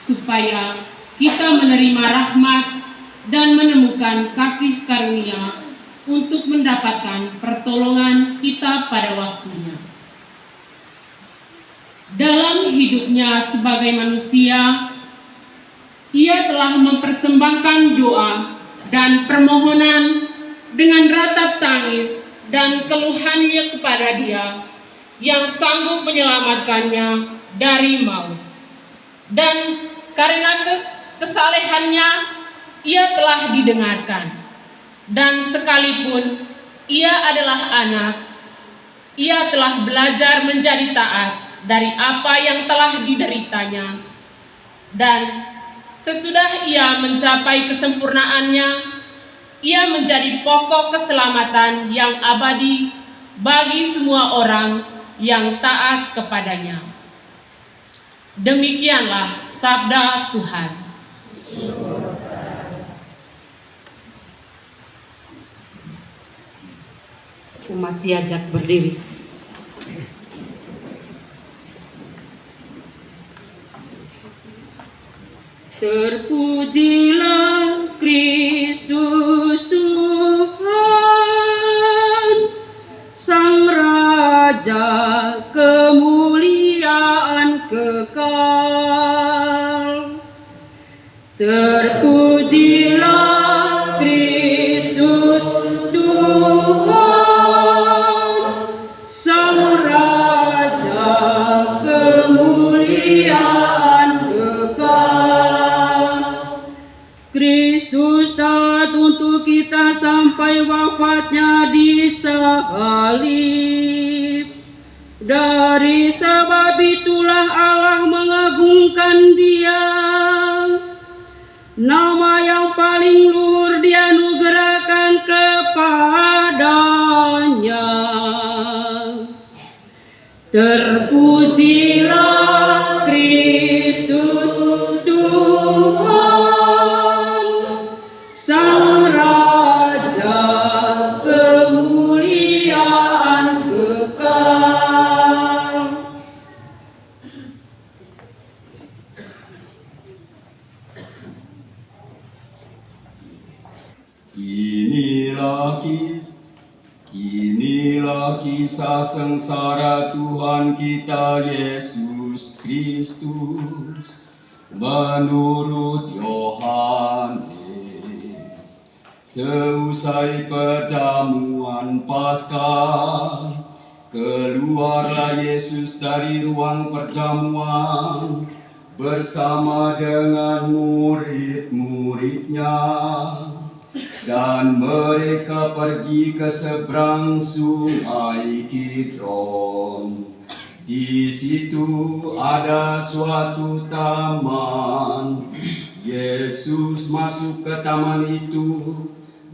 supaya kita menerima rahmat dan menemukan kasih karunia untuk mendapatkan pertolongan kita pada waktunya. Dalam hidupnya sebagai manusia, ia telah mempersembahkan doa dan permohonan dengan ratap tangis dan keluhannya kepada Dia yang sanggup menyelamatkannya dari maut. Dan karena kesalehannya, ia telah didengarkan. Dan sekalipun ia adalah anak, ia telah belajar menjadi taat dari apa yang telah dideritanya. Dan sesudah ia mencapai kesempurnaannya, ia menjadi pokok keselamatan yang abadi bagi semua orang yang taat kepadanya. Demikianlah sabda Tuhan. Umat diajak berdiri. Terpujilah Kristus Tuhan, Sang Raja kemuliaan kekal. Terpujilah Kristus Tuhan, Sang Raja kemuliaan kekal. Kristus taat untuk kita sampai wafatnya di salib. Dari sebab itulah Allah mengagungkan Dia. Nama yang paling luhur dianugerahkan kepadanya. Terpujilah Kristus Tuhan, Sang Raja kemuliaan kekal. Inilah kisah sengsara Tuhan kita Yesus Kristus menurut Yohanes. Seusai perjamuan Paskah, keluarlah Yesus dari ruang perjamuan bersama dengan murid-muridnya. Dan mereka pergi ke seberang sungai Kidron. Di situ ada suatu taman. Yesus masuk ke taman itu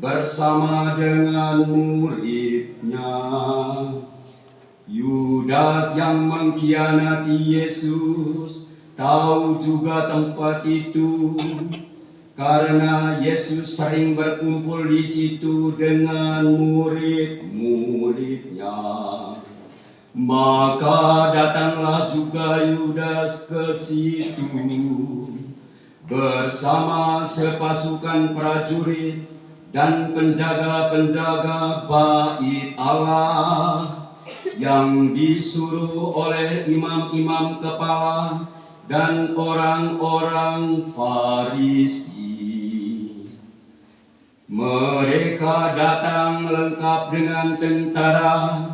bersama dengan muridnya. Yudas yang mengkhianati Yesus tahu juga tempat itu, karena Yesus sering berkumpul di situ dengan murid-muridnya. Maka datanglah juga Yudas ke situ bersama sepasukan prajurit dan penjaga-penjaga bait Allah yang disuruh oleh imam-imam kepala dan orang-orang Farisi. Mereka datang lengkap dengan tentara,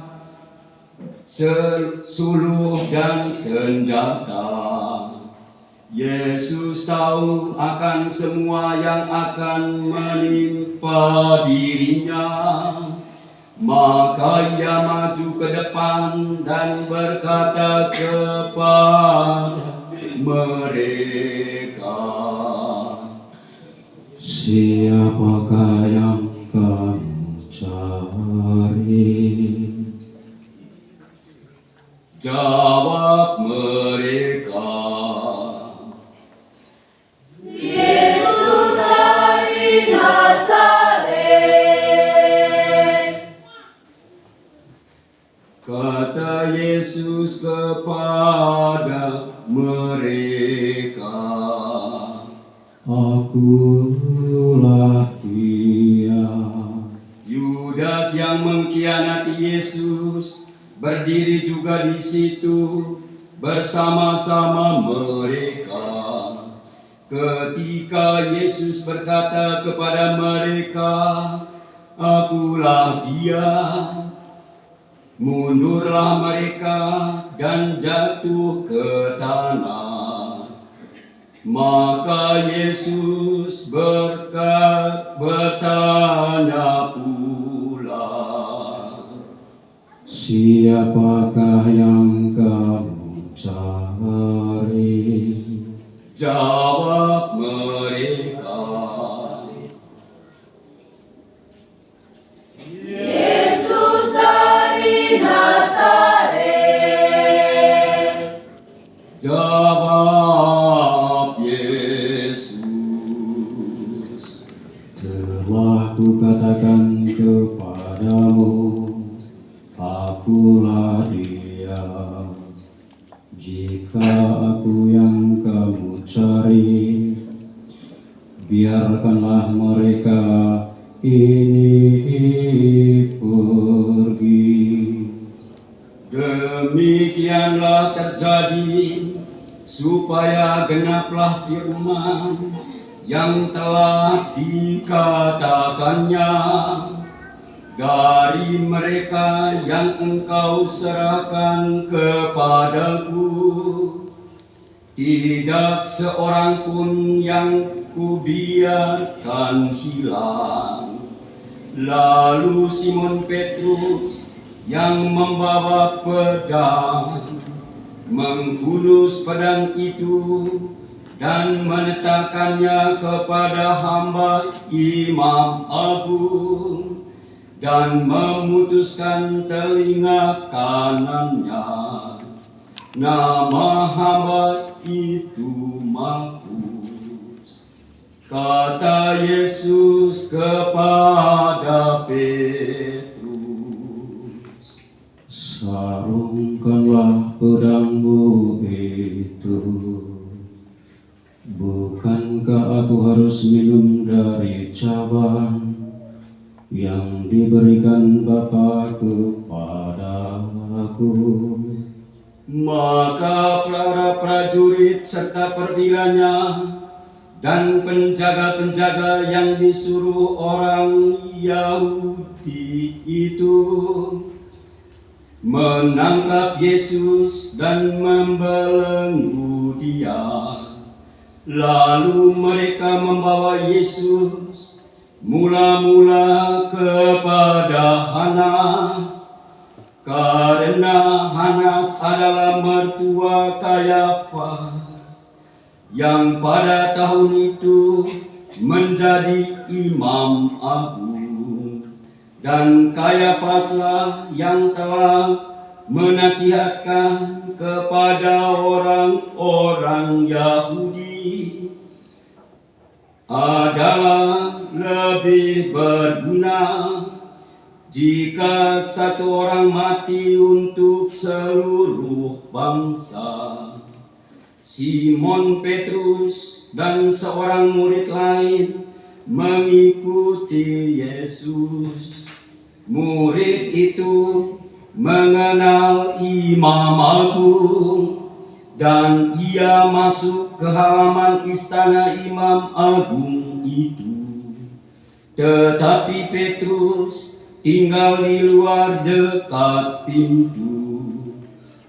suluh dan senjata. Yesus tahu akan semua yang akan menimpa dirinya. Maka ia maju ke depan dan berkata kepada mereka, "Siapakah yang kamu cari?" Jawab mereka, "Yesus dari Nazaret." Kata Yesus kepada mereka, akulah dia. Yudas yang mengkhianati Yesus berdiri juga di situ bersama-sama mereka. Ketika Yesus berkata kepada mereka, "Akulah dia," mundurlah mereka dan jatuh ke tanah. Maka Yesus bertanya pula, "Siapakah yang kamu cari?" Jawab mereka, Yesus dari Nazaret. Jawab Yesus, "Telah kukatakan kepadamu, akulah dia. Jika aku yang kamu cari, biarkanlah mereka ini pergi." Demikianlah terjadi supaya genaplah firman yang telah dikatakannya, "Dari mereka yang engkau serahkan kepadaku, tidak seorang pun yang kubiarkan hilang." Lalu Simon Petrus yang membawa pedang menghunus pedang itu dan meletakkannya kepada hamba imam agung dan memutuskan telinga kanannya. Nama hamba itu Markus. Kata Yesus kepada Petrus, "Sarungkanlah pedangmu itu. Bukankah aku harus minum dari cawan yang diberikan Bapa kepadaku?" Maka para prajurit serta perwilanya dan penjaga-penjaga yang disuruh orang Yahudi itu menangkap Yesus dan membelenggu dia. Lalu mereka membawa Yesus mula-mula kepada Hanas, karena Hanas adalah mertua Kayafas yang pada tahun itu menjadi imam agung, dan Kayafaslah yang telah menasihatkan kepada orang-orang Yahudi adalah lebih berguna jika satu orang mati untuk seluruh bangsa. Simon Petrus dan seorang murid lain mengikuti Yesus. Murid itu mengenal imam agung dan ia masuk ke halaman istana imam agung itu. Tetapi Petrus tinggal di luar dekat pintu.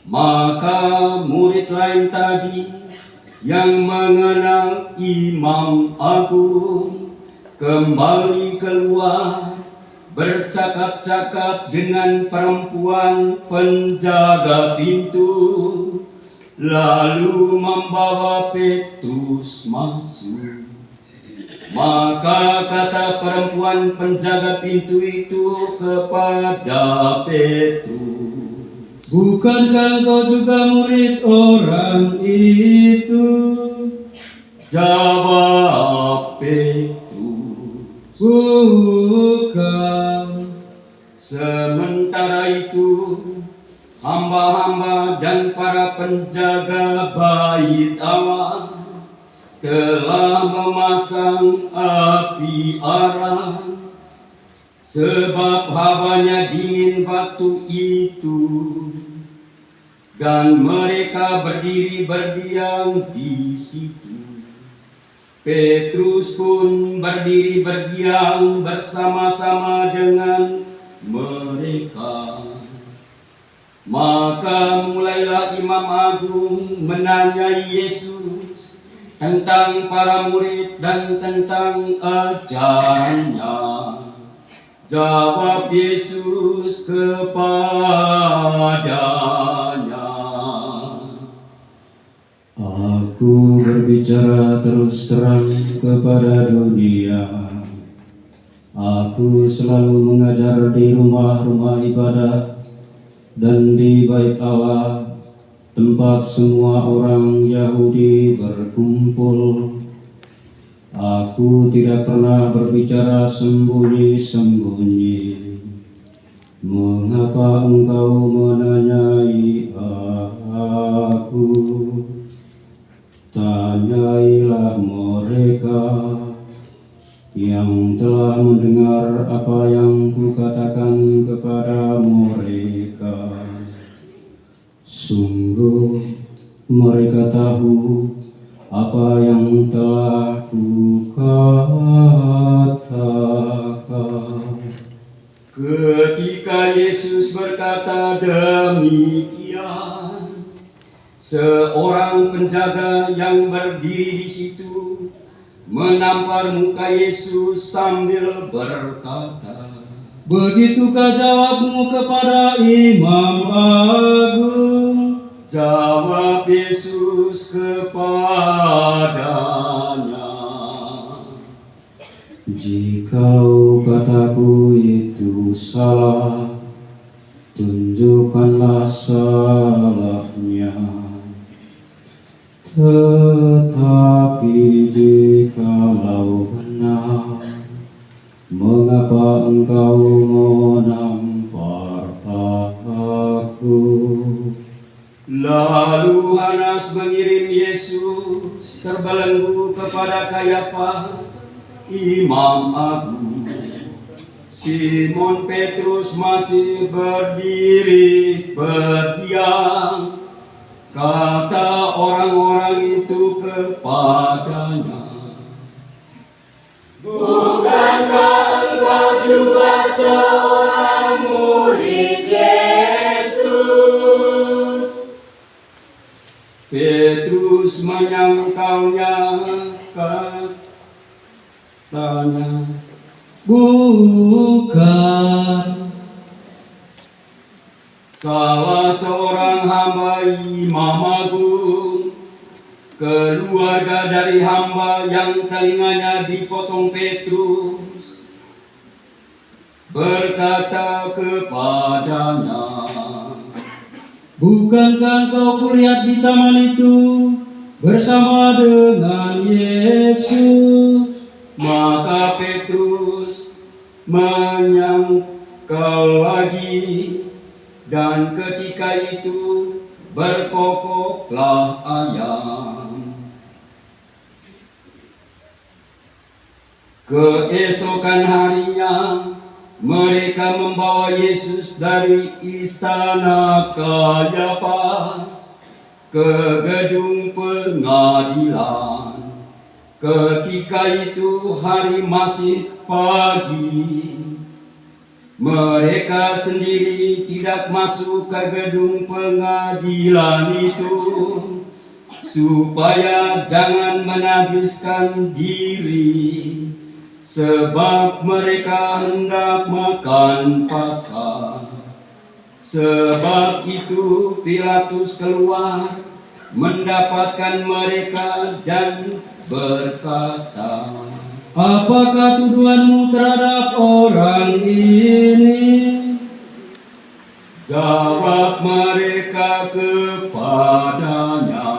Maka murid lain tadi yang mengenal imam agung kembali keluar bercakap-cakap dengan perempuan penjaga pintu, lalu membawa Petrus masuk. Maka kata perempuan penjaga pintu itu kepada Petrus, "Bukankah engkau juga murid orang itu?" Jawab Petrus, "Bukan." Sementara itu hamba-hamba dan para penjaga bait Allah telah memasang api arang, sebab hawanya dingin waktu itu, dan mereka berdiri berdiam di situ. Petrus pun berdiri berdiam bersama-sama dengan mereka. Maka mulailah Imam Agung menanyai Yesus tentang para murid dan tentang ajarannya. Jawab Yesus kepadanya, Aku berbicara terus terang kepada dunia. Aku selalu mengajar di rumah-rumah ibadat dan di bait Allah, tempat semua orang Yahudi berkumpul. Aku tidak pernah berbicara sembunyi-sembunyi. Mengapa engkau menanyai aku? Tanyailah mereka yang telah mendengar apa yang kukatakan kepada mereka. Sungguh mereka tahu apa yang telah kukatakan. Ketika Yesus berkata demikian, seorang penjaga yang berdiri di situ menampar muka Yesus sambil berkata, Begitukah jawabmu kepada Imam Agung? Jawab Yesus kepadanya, Jikalau kataku itu salah, tunjukkanlah salahnya. Tetapi jikalau benar, mengapa engkau menampar aku? Lalu Hanas mengirim Yesus terbelenggu kepada Kayafas, Imam Agung. Simon Petrus masih berdiri berdiam. Kata orang-orang itu kepadanya, Bukankah engkau juga seorang murid Yesus? Petrus menyangkalnya, katanya, Bukan. salah seorang hamba Imam Agung, keluarga dari hamba yang telinganya dipotong Petrus, berkata kepadanya, Bukankah engkau kulihat di taman itu bersama dengan Yesus? Maka Petrus menyangkal lagi, dan ketika itu berkokoklah ayam. Keesokan harinya mereka membawa Yesus dari istana Kayafas ke gedung pengadilan. Ketika itu hari masih pagi. Mereka sendiri tidak masuk ke gedung pengadilan itu, supaya jangan menajiskan diri, sebab mereka hendak makan Paskah. Sebab itu Pilatus keluar mendapatkan mereka dan berkata, Apakah tuduhanmu terhadap orang ini? Jawab mereka kepadanya,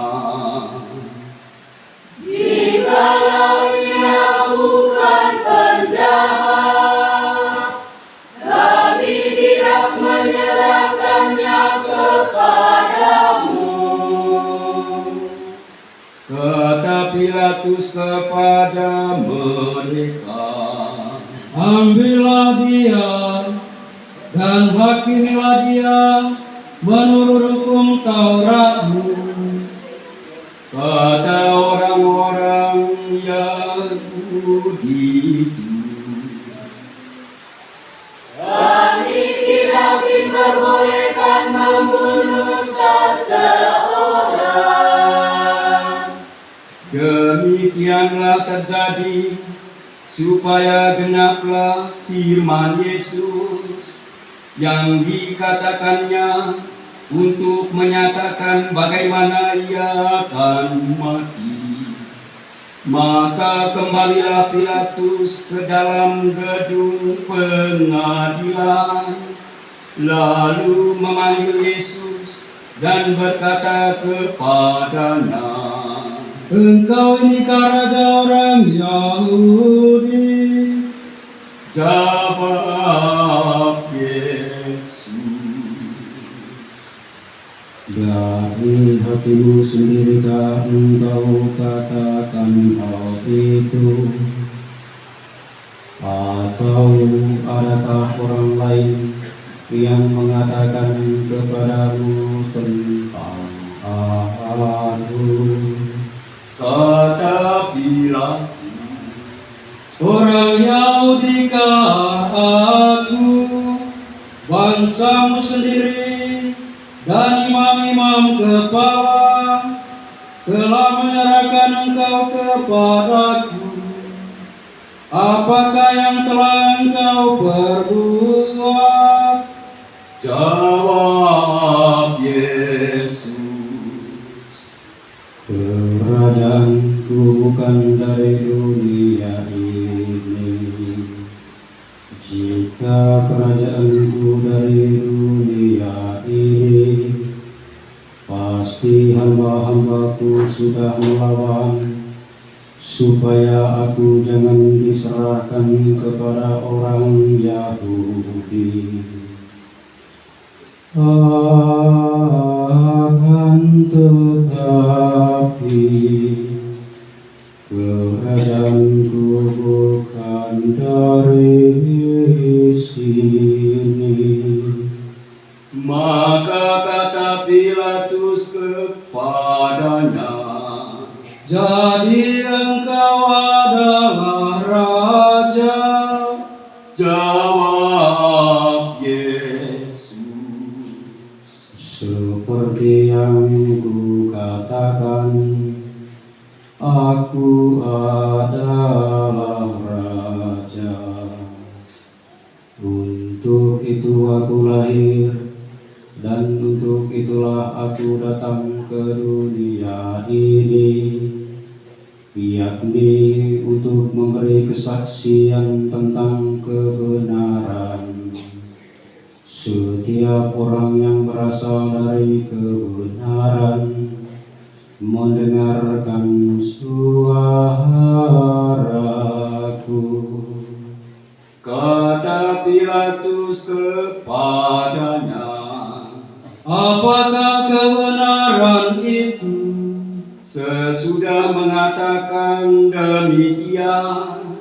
Jikalau ia bukan penjahat, kami tidak menyerahkannya kepadamu. kata Pilatus Pilatus kepada mereka, Ambillah dia dan hakimilah dia menurut hukum Tauratmu. kata orang-orang Yahudi itu. Kami tidak diperbolehkan membunuh seseorang. Demikianlah terjadi supaya genaplah firman Yesus yang dikatakannya untuk menyatakan bagaimana ia akan mati. Maka kembalilah Pilatus ke dalam gedung pengadilan, lalu memanggil Yesus dan berkata kepadanya, Engkau inikah raja orang Yahudi? jawab Yesus, Dari hatimu sendirikah engkau katakan hal itu? Atau adakah orang lain yang mengatakan kepadamu tentang hal itu? kata Pilatus, Orang Yahudikah aku, bangsamu sendiri dan imam-imam kepala telah menyerahkan engkau kepadaku. Apakah yang telah engkau perbuat? jawab Yesus, Kerajaanku bukan dari dunia ini. Jika kerajaanku dari dunia ini, pasti hamba-hambaku sudah melawan, supaya aku jangan diserahkan kepada orang Yahudi. Akan tetapi kerajaanku bukan dari sini. maka kata Pilatus kepadanya, Jadi engkau adalah raja? jawab Yesus, Seperti yang kukatakan, aku adalah raja. Untuk itu aku lahir, dan untuk itulah aku datang ke dunia ini, yakni untuk memberi kesaksian tentang kebenaran. Setiap orang yang berasal dari kebenaran mendengarkan suaraku. kata Pilatus kepadanya, Apakah kebenaran itu? sesudah mengatakan demikian,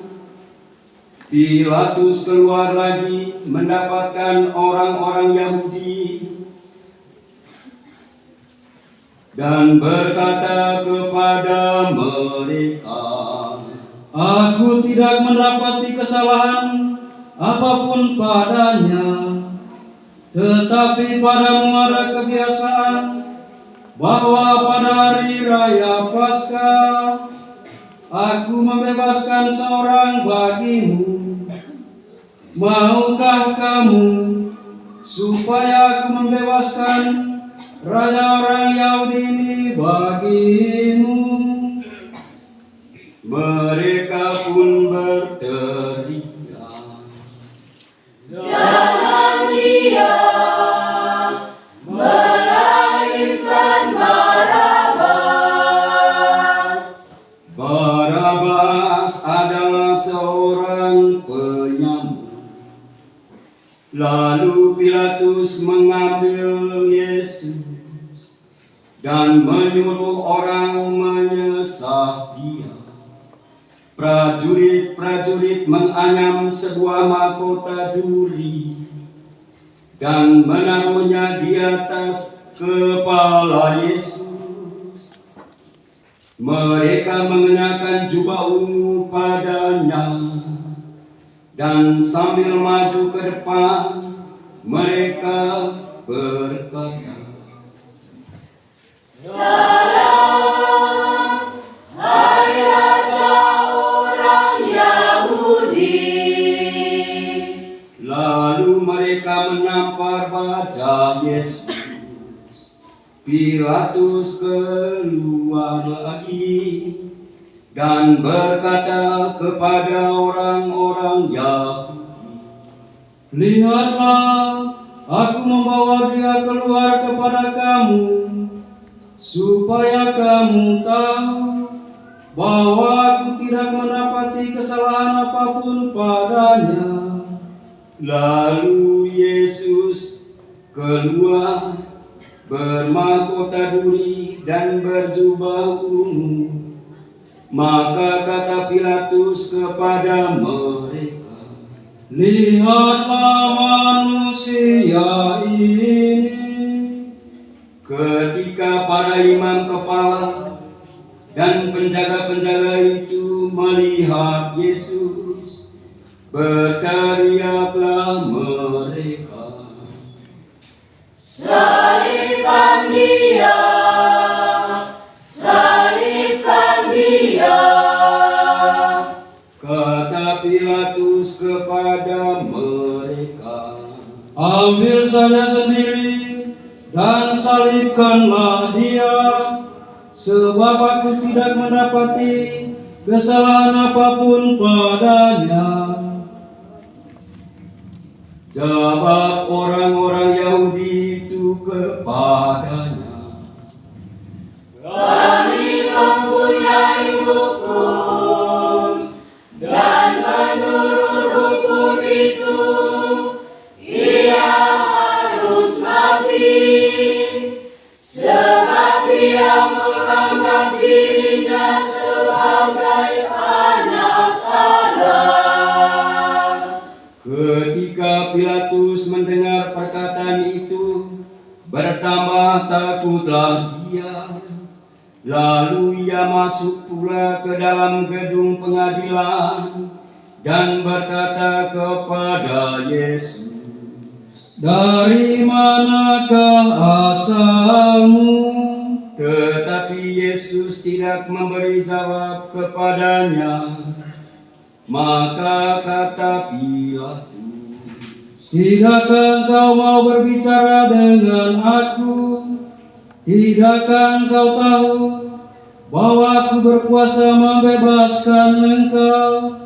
Pilatus keluar lagi mendapatkan orang-orang Yahudi dan berkata kepada mereka, Aku tidak mendapati kesalahan apapun padanya, tetapi padamu ada kebiasaan bahwa pada hari raya Paskah aku membebaskan seorang bagimu. Maukah kamu supaya aku membebaskan raja orang Yahudi ini bagimu? mereka pun berteriak, Jangan dia, melainkan Barabas. Barabas adalah seorang penyamar. Lalu Pilatus mengambil Yesus dan menyuruh orang menyesah dia. Prajurit-prajurit menganyam sebuah mahkota duri dan menaruhnya di atas kepala Yesus. Mereka mengenakan jubah ungu padanya, dan sambil maju ke depan, mereka berkata, Salam, hai Raja orang Yahudi. Lalu mereka menampar wajah Yesus. Pilatus keluar lagi dan berkata kepada orang-orang Yahudi, Lihatlah, aku membawa dia keluar kepada kamu, supaya kamu tahu bahwa aku tidak mendapati kesalahan apapun padanya. Lalu Yesus keluar bermahkota duri dan berjubah ungu. Maka kata Pilatus kepada mereka, Lihatlah manusia ini. ketika para imam kepala dan penjaga-penjaga itu melihat Yesus, berteriaklah mereka, Salibkan dia, salibkan dia. kata Pilatus kepada mereka, Ambil saja sendiri dan salibkanlah dia, sebab aku tidak mendapati kesalahan apapun padanya. Jawab orang-orang Yahudi itu kepadanya, Kami mempunyai hukum, dan menurut hukum itu, ia harus mati, sebab ia menganggap dirinya sebagai anak Allah. Ketika Pilatus mendengar perkataan itu, bertambah takutlah dia. Lalu ia masuk pula ke dalam gedung pengadilan dan berkata kepada Yesus, Dari manakah asalmu? tetapi Yesus tidak memberi jawab kepadanya. Maka kata Pilatus, Tidakkah engkau mau berbicara dengan aku? Tidakkah engkau tahu bahwa aku berkuasa membebaskan engkau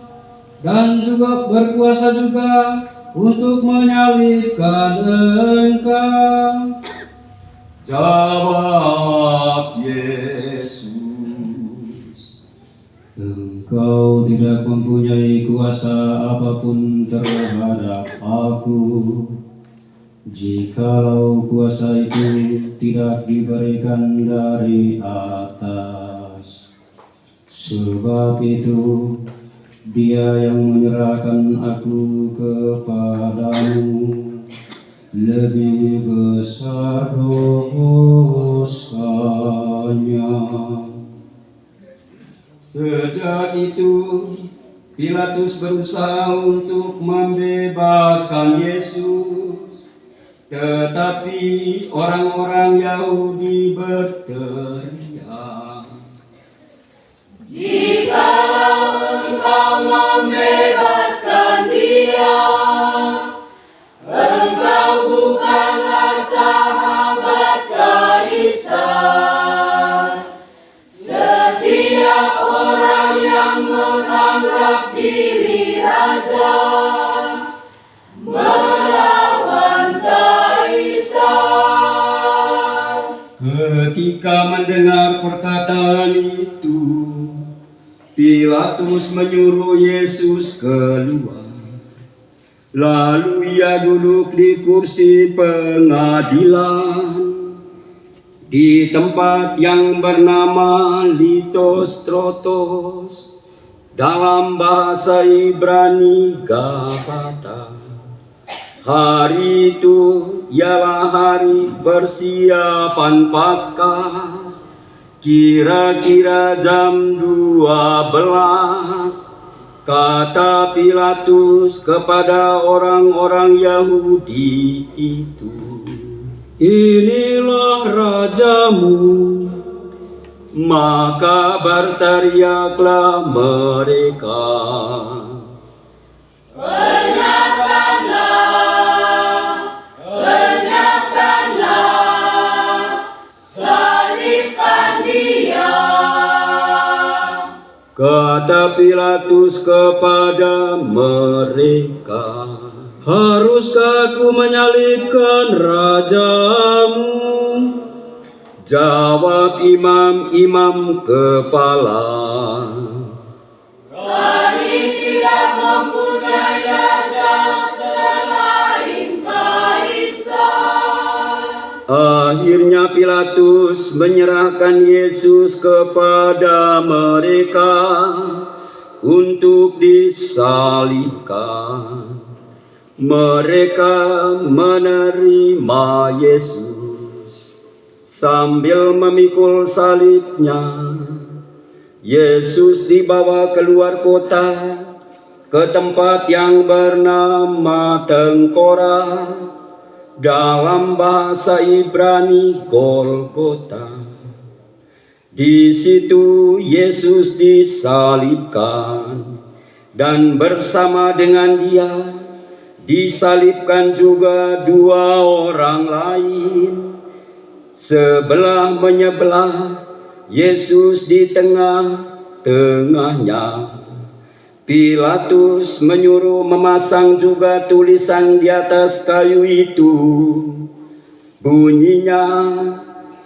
dan juga berkuasa juga untuk menyalibkan engkau? Jawab Yesus, Engkau tidak mempunyai kuasa apapun terhadap aku, jikalau kuasa itu tidak diberikan dari atas. Sebab itu, Dia yang menyerahkan aku kepadamu lebih besar dosanya. Sejak itu, Pilatus berusaha untuk membebaskan Yesus, tetapi orang-orang Yahudi berteriak, Jikalau engkau membebaskan dia, engkau bukanlah sahabat Kaisar. Setiap orang yang menganggap diri raja melawan Kaisar. Ketika mendengar perkataan itu, Pilatus menyuruh Yesus keluar. Lalu ia duduk di kursi pengadilan di tempat yang bernama Litostrotos, dalam bahasa Ibrani Gabata. Hari itu ialah hari persiapan Paskah, kira-kira jam 12, kata Pilatus kepada orang-orang Yahudi itu, "Inilah rajamu." Maka berteriaklah mereka, salibkan Dia. kata Pilatus kepada mereka, "Haruskah aku menyalibkan rajamu?" Jawab imam-imam kepala, Kami tidak mempunyai raja selain Kaisar. Akhirnya Pilatus menyerahkan Yesus kepada mereka untuk disalibkan. Mereka menerima Yesus sambil memikul salibnya. Yesus dibawa keluar kota ke tempat yang bernama Tengkorak, dalam bahasa Ibrani Golgota. Di situ Yesus disalibkan, dan bersama dengan Dia disalibkan juga 2 orang lain, sebelah menyebelah, Yesus di tengah-tengahnya. Pilatus menyuruh memasang juga tulisan di atas kayu itu, bunyinya,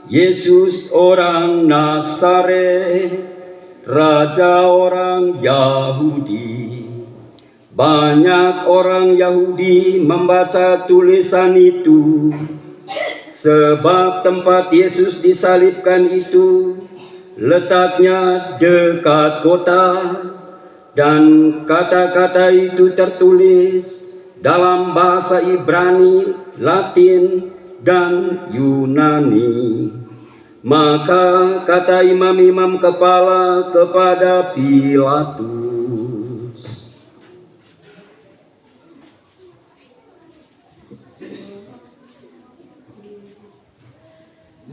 "Yesus orang Nazaret, Raja orang Yahudi." Banyak orang Yahudi membaca tulisan itu, sebab tempat Yesus disalibkan itu letaknya dekat kota, dan kata-kata itu tertulis dalam bahasa Ibrani, Latin, dan Yunani. Maka kata imam-imam kepala kepada Pilatus,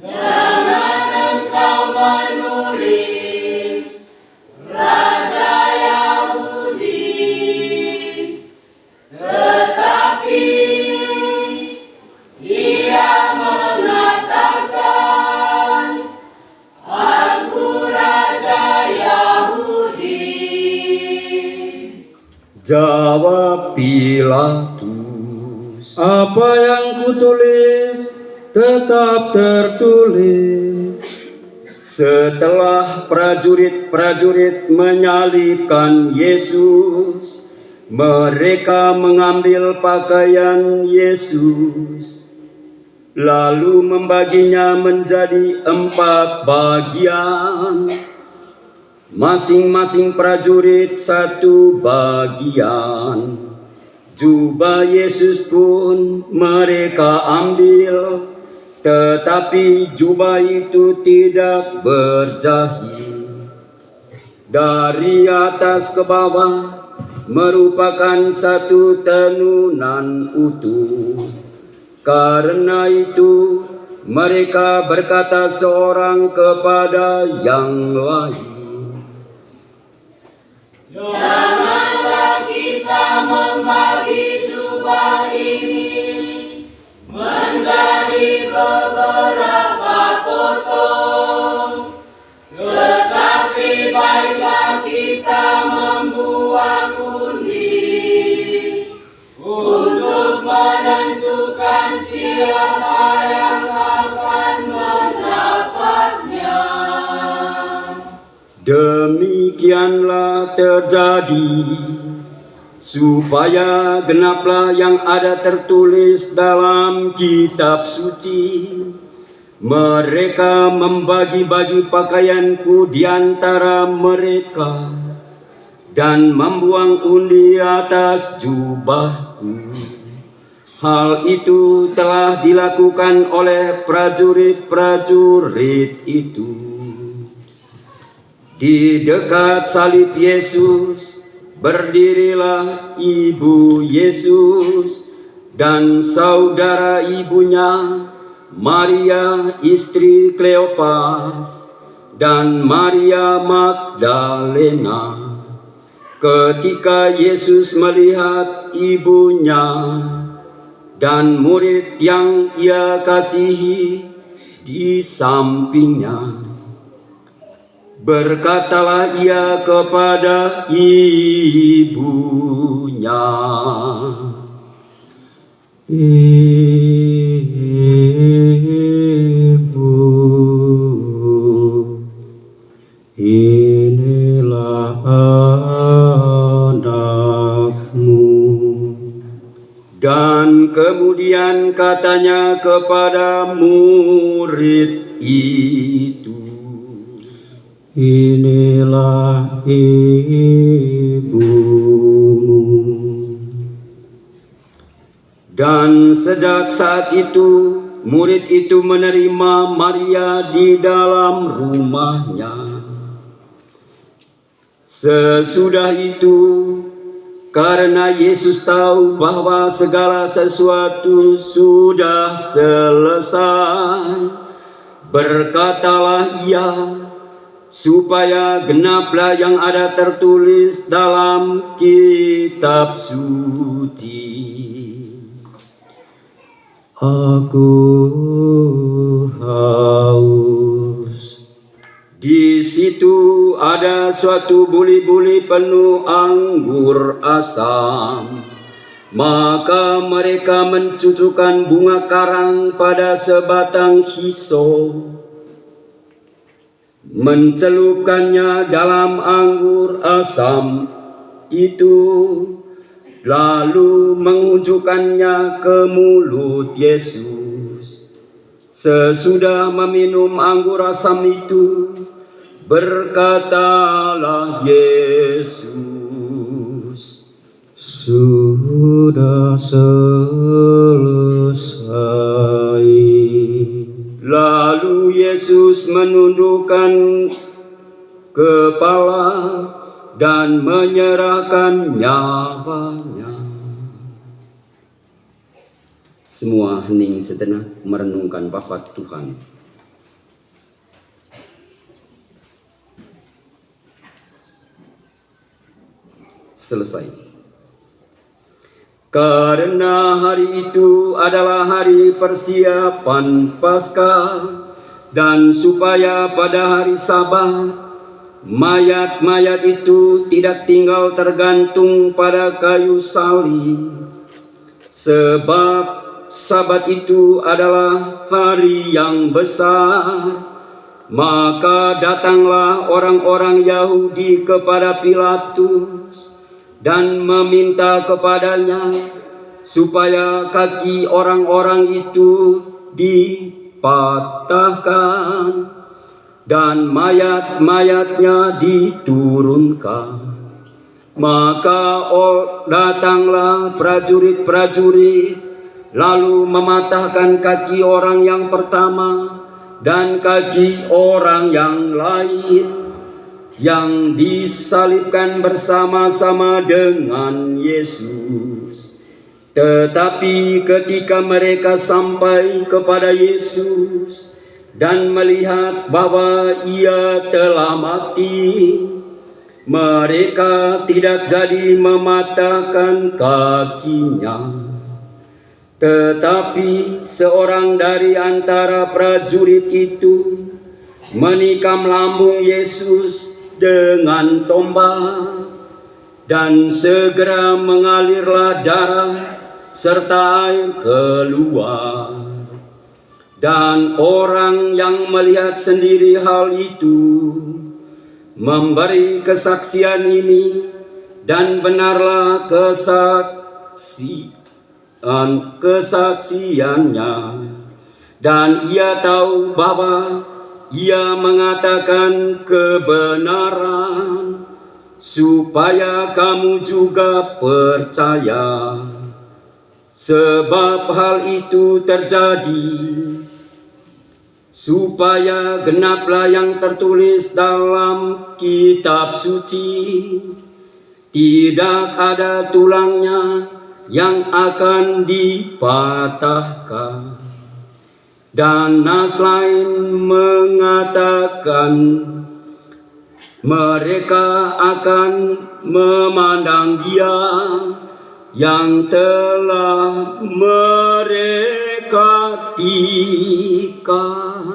Jangan engkau menulis Raja Yahudi, tetapi Dia mengatakan, "Aku Raja Yahudi." jawab Pilatus, "Apa yang kutulis tetap tertulis." Setelah prajurit-prajurit menyalibkan Yesus, mereka mengambil pakaian Yesus, lalu membaginya menjadi 4 bagian, masing-masing prajurit 1 bagian. Jubah Yesus pun mereka ambil, tetapi jubah itu tidak berjahit. Dari atas ke bawah merupakan 1 tenunan utuh. Karena itu mereka berkata seorang kepada yang lain, Janganlah kita membagi jubah ini menjadi beberapa potong, tetapi baiklah kita membuang undi untuk menentukan siapa yang akan mendapatnya. Demikianlah terjadi, supaya genaplah yang ada tertulis dalam kitab suci. Mereka membagi-bagi pakaianku di antara mereka, dan membuang undi atas jubahku. Hal itu telah dilakukan oleh prajurit-prajurit itu. Di dekat salib Yesus berdirilah ibu Yesus dan saudara ibunya, Maria istri Kleopas dan Maria Magdalena. Ketika Yesus melihat ibunya dan murid yang ia kasihi di sampingnya, berkatalah ia kepada ibunya, "Ibu, inilah anakmu." Dan kemudian katanya kepada murid itu, "Inilah ibumu." Dan sejak saat itu, murid itu menerima Maria di dalam rumahnya. Sesudah itu, karena Yesus tahu bahwa segala sesuatu sudah selesai, berkatalah ia, supaya genaplah yang ada tertulis dalam kitab suci, "Aku haus." Di situ ada suatu buli-buli penuh anggur asam. Maka mereka mencucukkan bunga karang pada sebatang hisop, mencelupkannya dalam anggur asam itu, lalu mengunjukkannya ke mulut Yesus. Sesudah meminum anggur asam itu, berkatalah Yesus, "Sudah selesai." Lalu Yesus menundukkan kepala dan menyerahkan nyawanya. Semua hening sejenak merenungkan wafat Tuhan. Selesai. Karena hari itu adalah hari persiapan Paskah, dan supaya pada hari Sabat mayat-mayat itu tidak tinggal tergantung pada kayu salib, sebab Sabat itu adalah hari yang besar. Maka datanglah orang-orang Yahudi kepada Pilatus dan meminta kepadanya supaya kaki orang-orang itu dipatahkan dan mayat-mayatnya diturunkan. Maka datanglah prajurit-prajurit lalu mematahkan kaki orang yang pertama dan kaki orang yang lain yang disalibkan bersama-sama dengan Yesus. Tetapi ketika mereka sampai kepada Yesus dan melihat bahwa ia telah mati, mereka tidak jadi mematahkan kakinya. Tetapi seorang dari antara prajurit itu menikam lambung Yesus dengan tombak, dan segera mengalirlah darah serta air keluar. Dan orang yang melihat sendiri hal itu memberi kesaksian ini, dan benarlah kesaksiannya, dan ia tahu bahwa ia mengatakan kebenaran, supaya kamu juga percaya. Sebab hal itu terjadi supaya genaplah yang tertulis dalam kitab suci, tidak ada tulangnya yang akan dipatahkan. Dan nas lain mengatakan, mereka akan memandang Dia yang telah mereka tikam.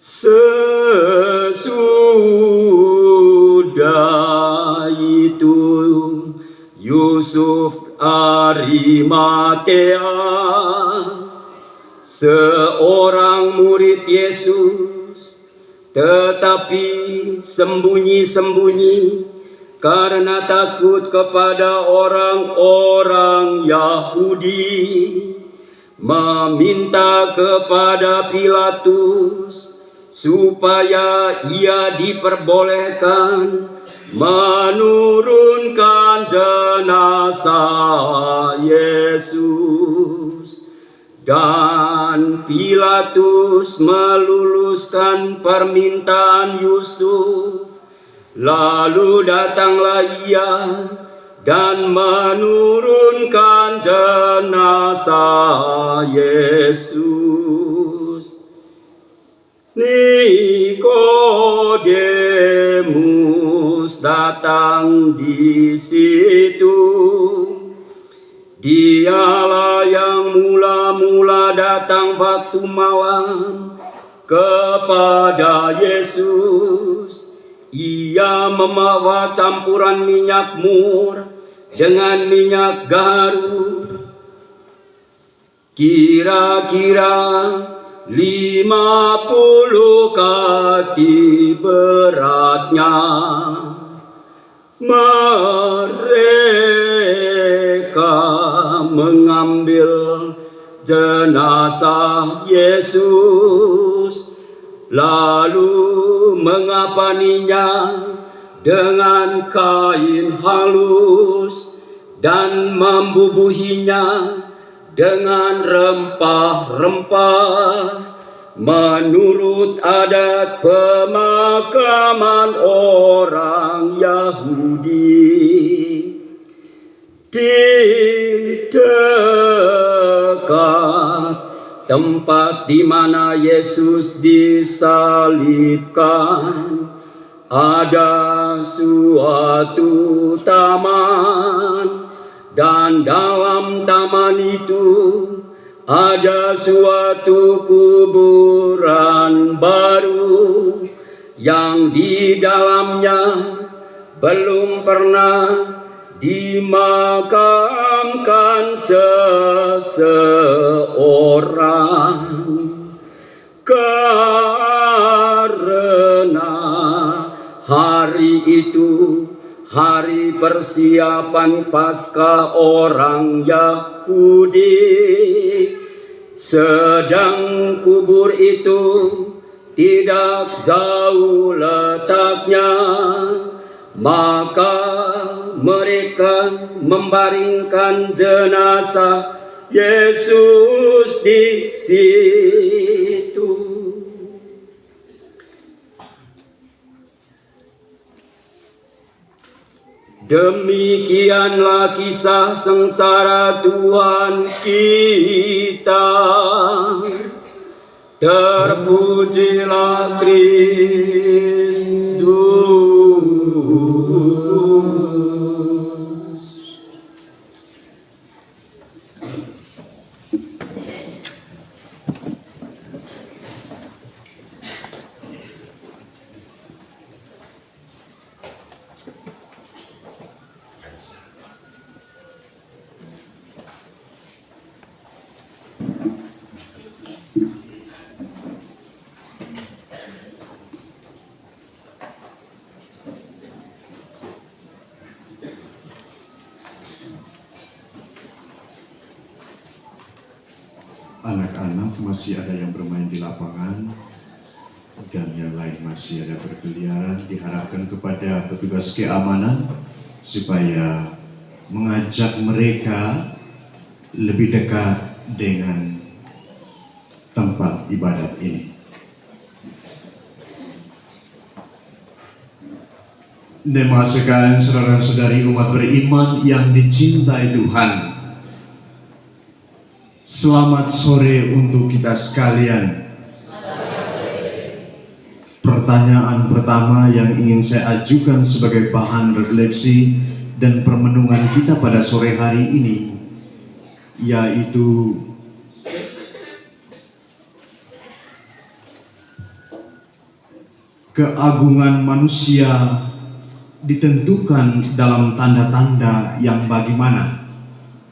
Sesudah itu Yusuf Arimatea, seorang murid Yesus, tetapi sembunyi-sembunyi karena takut kepada orang-orang Yahudi, meminta kepada Pilatus supaya ia diperbolehkan menurunkan jenazah Yesus. Dan Pilatus meluluskan permintaan Yusuf. Lalu datanglah ia dan menurunkan jenazah Yesus. Nikodemus datang di situ. Dialah yang mula-mula datang waktu malam kepada Yesus. Ia membawa campuran minyak mur dengan minyak gaharu, kira-kira 50 kati beratnya. Mereka mengambil jenazah Yesus, lalu mengapaninya dengan kain halus dan membubuhinya dengan rempah-rempah menurut adat pemakaman orang Yahudi. Di dekat tempat di mana Yesus disalibkan ada suatu taman, dan dalam taman itu ada suatu kuburan baru yang di dalamnya belum pernah dimakamkan seseorang, karena hari itu hari persiapan Paskah orang Yahudi. Sedang kubur itu tidak jauh letaknya, maka mereka membaringkan jenazah Yesus di situ. Demikianlah kisah sengsara Tuhan kita. Terpujilah Kristus. Anak-anak masih ada yang bermain di lapangan dan yang lain masih ada berkeliaran. Diharapkan kepada petugas keamanan supaya mengajak mereka lebih dekat dengan tempat ibadat ini. Nemasekan saudara-saudari umat beriman yang dicintai Tuhan. Selamat sore untuk kita sekalian. Pertanyaan pertama yang ingin saya ajukan sebagai bahan refleksi dan permenungan kita pada sore hari ini, yaitu keagungan manusia ditentukan dalam tanda-tanda yang bagaimana?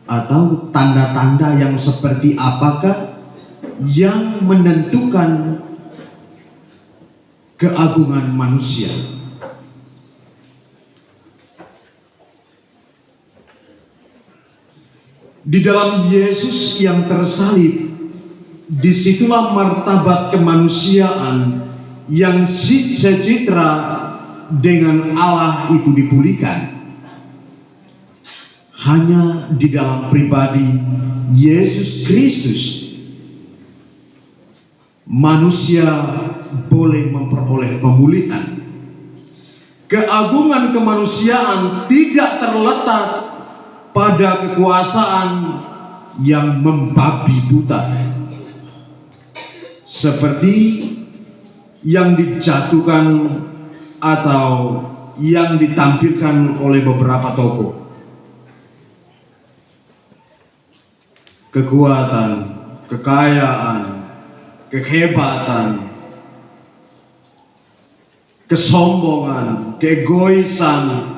Atau tanda-tanda yang seperti apakah yang menentukan keagungan manusia? Di dalam Yesus yang tersalib, disitulah martabat kemanusiaan yang sejahtera dengan Allah itu dipulihkan. Hanya di dalam pribadi Yesus Kristus manusia boleh memperoleh pemulihan. Keagungan kemanusiaan tidak terletak pada kekuasaan yang membabi buta, seperti yang dijatuhkan atau yang ditampilkan oleh beberapa tokoh. Kekuatan, kekayaan, kehebatan, kesombongan, keegoisan,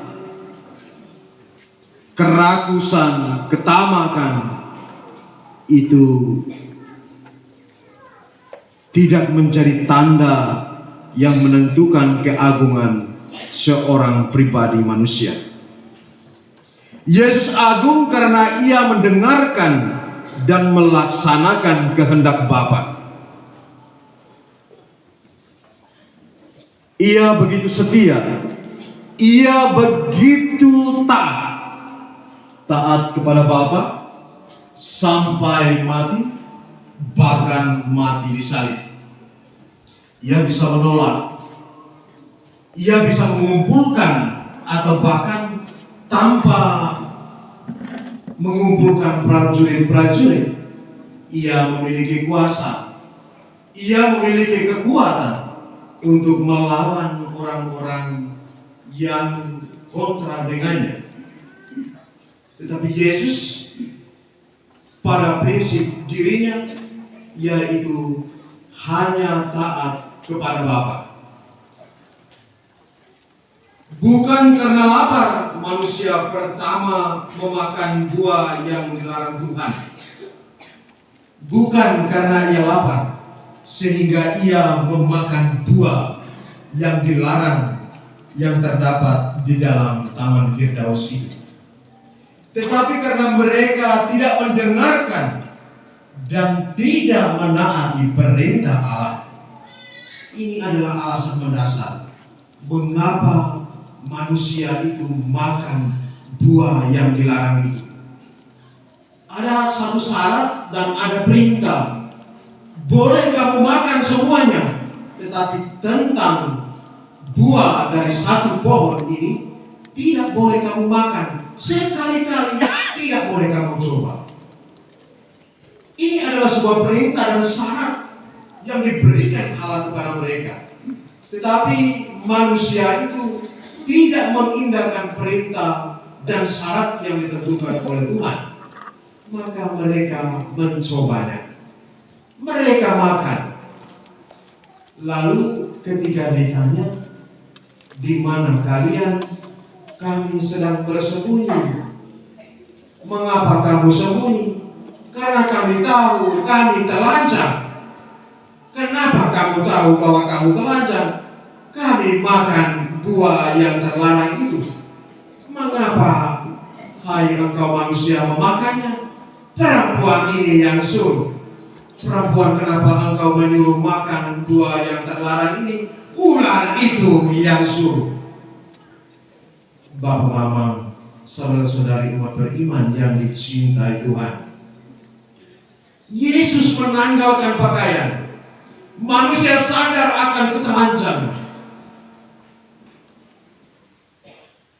kerakusan, ketamakan, itu tidak menjadi tanda yang menentukan keagungan seorang pribadi manusia. Yesus agung karena ia mendengarkan dan melaksanakan kehendak Bapa. Ia begitu setia, ia begitu taat kepada Bapa sampai mati, bahkan mati disalib. Ia bisa menolak, ia bisa mengumpulkan, atau bahkan tanpa mengumpulkan prajurit-prajurit, ia memiliki kuasa, ia memiliki kekuatan untuk melawan orang-orang yang kontra dengannya. Tetapi Yesus pada prinsip dirinya yaitu hanya taat kepada Bapa. Bukan karena lapar manusia pertama memakan buah yang dilarang Tuhan. Bukan karena ia lapar sehingga ia memakan buah yang dilarang yang terdapat di dalam Taman Firdaus itu. Tetapi karena mereka tidak mendengarkan dan tidak menaati perintah Allah. Ini adalah alasan mendasar mengapa manusia itu makan buah yang dilarang itu. Ada satu syarat dan ada perintah. Boleh kamu makan semuanya, tetapi tentang buah dari satu pohon ini tidak boleh kamu makan. Sekali-kali tidak boleh kamu coba. Ini adalah sebuah perintah dan syarat yang diberikan Allah kepada mereka. Tetapi manusia itu tidak mengindahkan perintah dan syarat yang ditentukan oleh Tuhan. Maka mereka mencobanya. Mereka makan. Lalu ketika ditanya, di mana kalian? Kami sedang bersembunyi. Mengapa kamu sembunyi? Karena kami tahu kami telanjang. Kenapa kamu tahu bahwa kamu telanjang? Kami makan buah yang terlarang itu. Mengapa hai engkau manusia memakannya? Perempuan ini yang suruh. perempuan, kenapa engkau menyuruh makan buah yang terlarang ini? Ular itu yang suruh. Bapak, Mama, saudara-saudari umat beriman yang dicintai Tuhan, Yesus menanggalkan pakaian. Manusia sadar akan ketelanjang.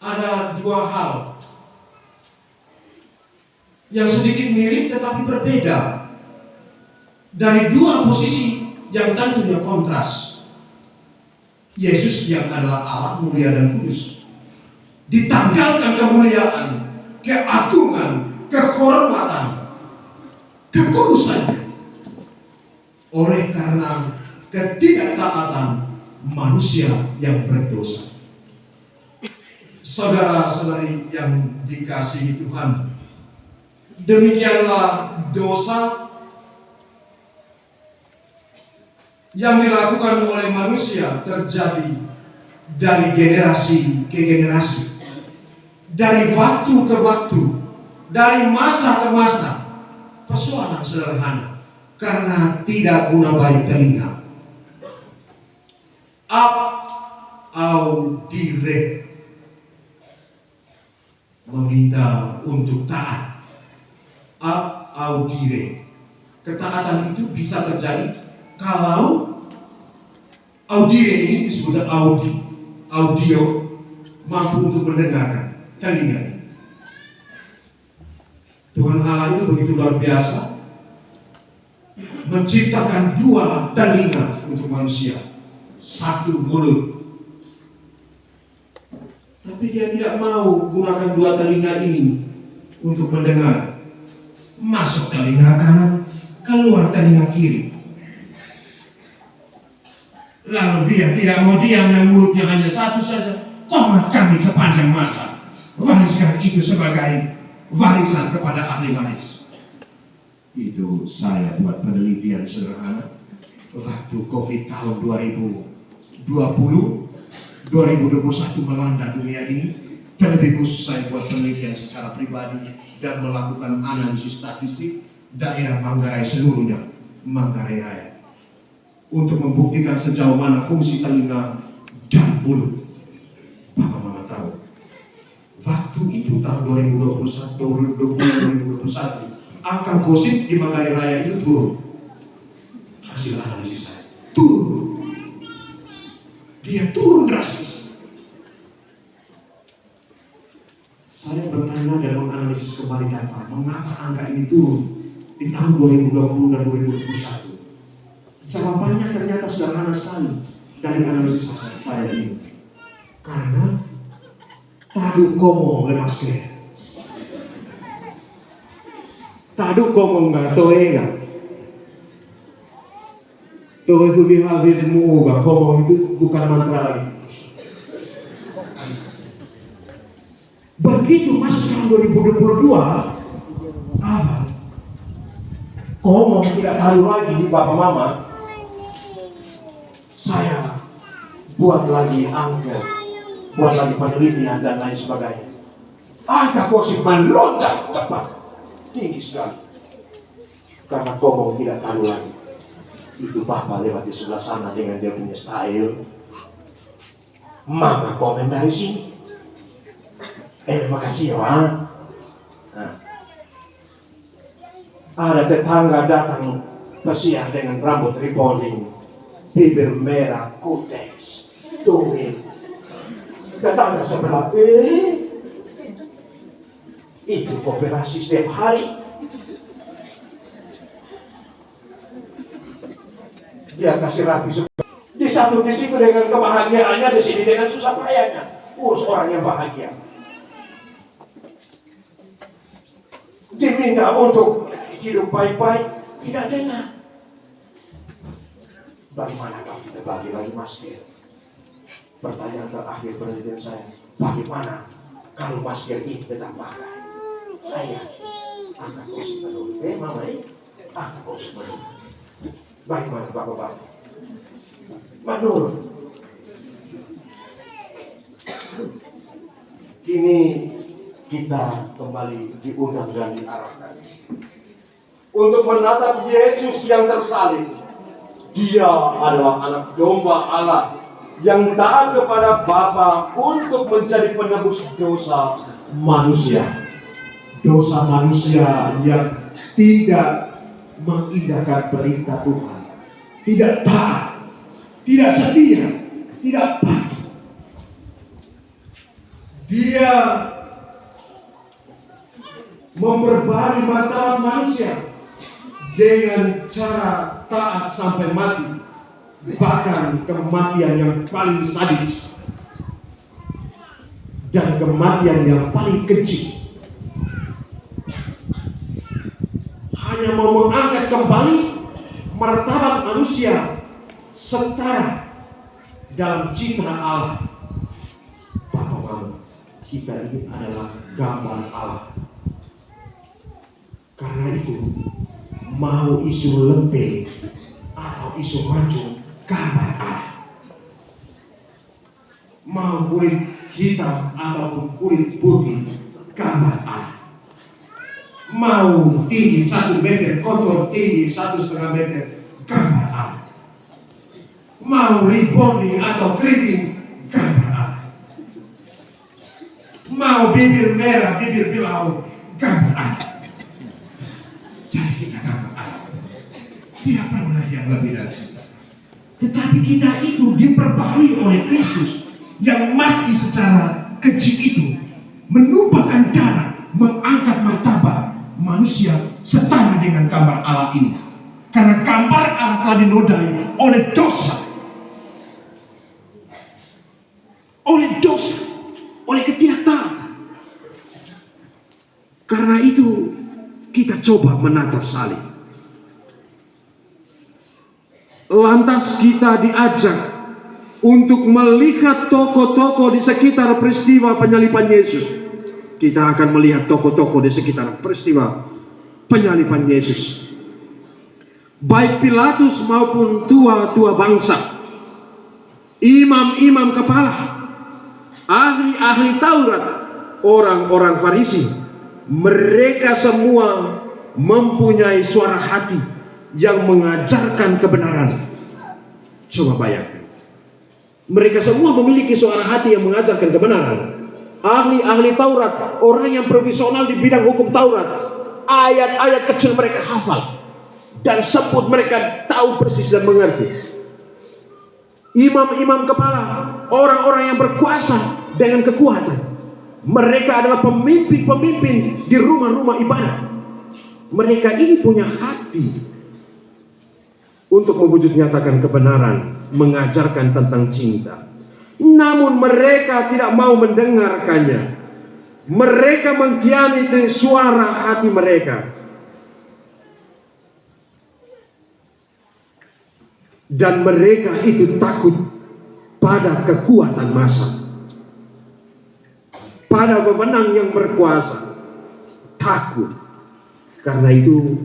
Ada dua hal yang sedikit mirip tetapi berbeda dari dua posisi yang tentunya kontras. Yesus yang adalah Allah mulia dan kudus ditanggalkan kemuliaan, keagungan, kehormatan, kekudusannya oleh karena ketidaktaatan manusia yang berdosa. Saudara-saudari yang dikasihi Tuhan, demikianlah dosa yang dilakukan oleh manusia terjadi dari generasi ke generasi, dari waktu ke waktu, dari masa ke masa. Persoalan sederhana, karena tidak guna baik telinga. Audire, meminta untuk taat. Audire, ketaatan itu bisa terjadi kalau audire ini disebut audio, mampu untuk mendengarkan, telinga. Tuhan Allah itu begitu luar biasa, menciptakan dua telinga untuk manusia, satu mulut. Tapi dia tidak mau gunakan dua telinga ini untuk mendengar. Masuk telinga kanan, keluar telinga kiri. Lalu dia tidak mau diam dan mulutnya hanya satu saja. Komat kami sepanjang masa. Wariskan itu sebagai warisan kepada ahli waris. Itu saya buat penelitian sederhana. Waktu COVID tahun 2021 melanda dunia ini, terlebih khusus saya buat penelitian secara pribadi dan melakukan analisis statistik daerah Manggarai seluruhnya, Manggarai Raya, untuk membuktikan sejauh mana fungsi telinga dan mulut. Bapak Mama tahu, waktu itu tahun 2021, angka gosip di Manggarai Raya itu turun. Hasil analisis saya, turun. Dia turun drastis. Saya bertanya dan menganalisis kembali data, mengapa angka ini turun di tahun 2020 dan 2021? Jawabannya ternyata sederhana sekali dari analisis saya ini. Karena tadu komo lemasnya, tadu komo nggak toega. Tuh itu bihabis muga komo itu bukan mantra lagi. Begitu masuk tahun 2022, komo tidak tahu lagi di Bapak Mama. Saya buat lagi angka, buat lagi penelitian dan lain sebagainya. Angka positif melonjak cepat, tinggi sekali. Karena komo tidak tahu lagi. Itu Bapak lewat di sebelah sana dengan dia punya style. Mama komen dari sini. Terima kasih ya, Pak. Nah. Ada tetangga datang pesiar dengan rambut rebonding, bibir merah, kuteks, tumit. Tetangga sebelah, itu kooperasi setiap hari. Dia kasih rapi di satu di situ dengan kebahagiaannya, di sini dengan susah payahnya. Urus orang yang bahagia. Diminta untuk hidup baik-baik, tidak dengar. Bagaimana kalau kita bagi lagi masker? Pertanyaan terakhir penelitian saya, bagaimana kalau masker ini tetap pakai? Saya akan kosip menurut Mama ini, akan kosip menurut. Bagaimana Bapak-Bapak? Menurut kini kita kembali diundang dan diarahkan untuk menatap Yesus yang tersalib. Dia adalah anak domba Allah yang taat kepada Bapa untuk menjadi penebus dosa manusia. Dosa manusia yang tidak mengindahkan perintah Tuhan, tidak taat, tidak setia, tidak patuh. Dia memperbarui martabat manusia dengan cara taat sampai mati, bahkan kematian yang paling sadis dan kematian yang paling keji. Hanya mau mengangkat kembali martabat manusia setara dalam citra Allah. Bapak Mama, kita ini adalah gambar Allah. Karena itu, mau isu lempe atau isu maju, gambar Allah. Mau kulit hitam ataupun kulit putih, gambar Allah. Mau tinggi 1 meter, kotor tinggi 1,5 meter, gambar Allah. Mau rebonding atau keriting, gambar Allah. Mau bibir merah, bibir pilau, gambar Allah. Jadi kita gambar Allah. Tidak perlu lagi yang lebih dari situ. Tetapi kita itu diperbarui oleh Kristus yang mati secara keji itu, menumpahkan darah, mengangkat martabat manusia setara dengan gambar Allah ini. Karena gambar Allah telah dinodai oleh dosa, oleh ketidaktaatan. Karena itu kita coba menatap salib. Lantas kita diajak untuk melihat tokoh-tokoh di sekitar peristiwa penyaliban Yesus. Kita akan melihat tokoh-tokoh di sekitar peristiwa penyaliban Yesus. Baik Pilatus maupun tua-tua bangsa, imam-imam kepala, ahli-ahli Taurat, orang-orang Farisi, mereka semua mempunyai suara hati yang mengajarkan kebenaran. Coba bayangkan, mereka semua memiliki suara hati yang mengajarkan kebenaran. Ahli-ahli Taurat, orang yang profesional di bidang hukum Taurat, ayat-ayat kecil mereka hafal dan sebut, mereka tahu persis dan mengerti. Imam-imam kepala, orang-orang yang berkuasa dengan kekuatan, mereka adalah pemimpin-pemimpin di rumah-rumah ibadah. Mereka ini punya hati untuk mewujud nyatakan kebenaran, mengajarkan tentang cinta. Namun mereka tidak mau mendengarkannya. Mereka mengkhianati suara hati mereka. Dan mereka itu takut pada kekuatan massa, pada wewenang yang berkuasa. Takut. Karena itu,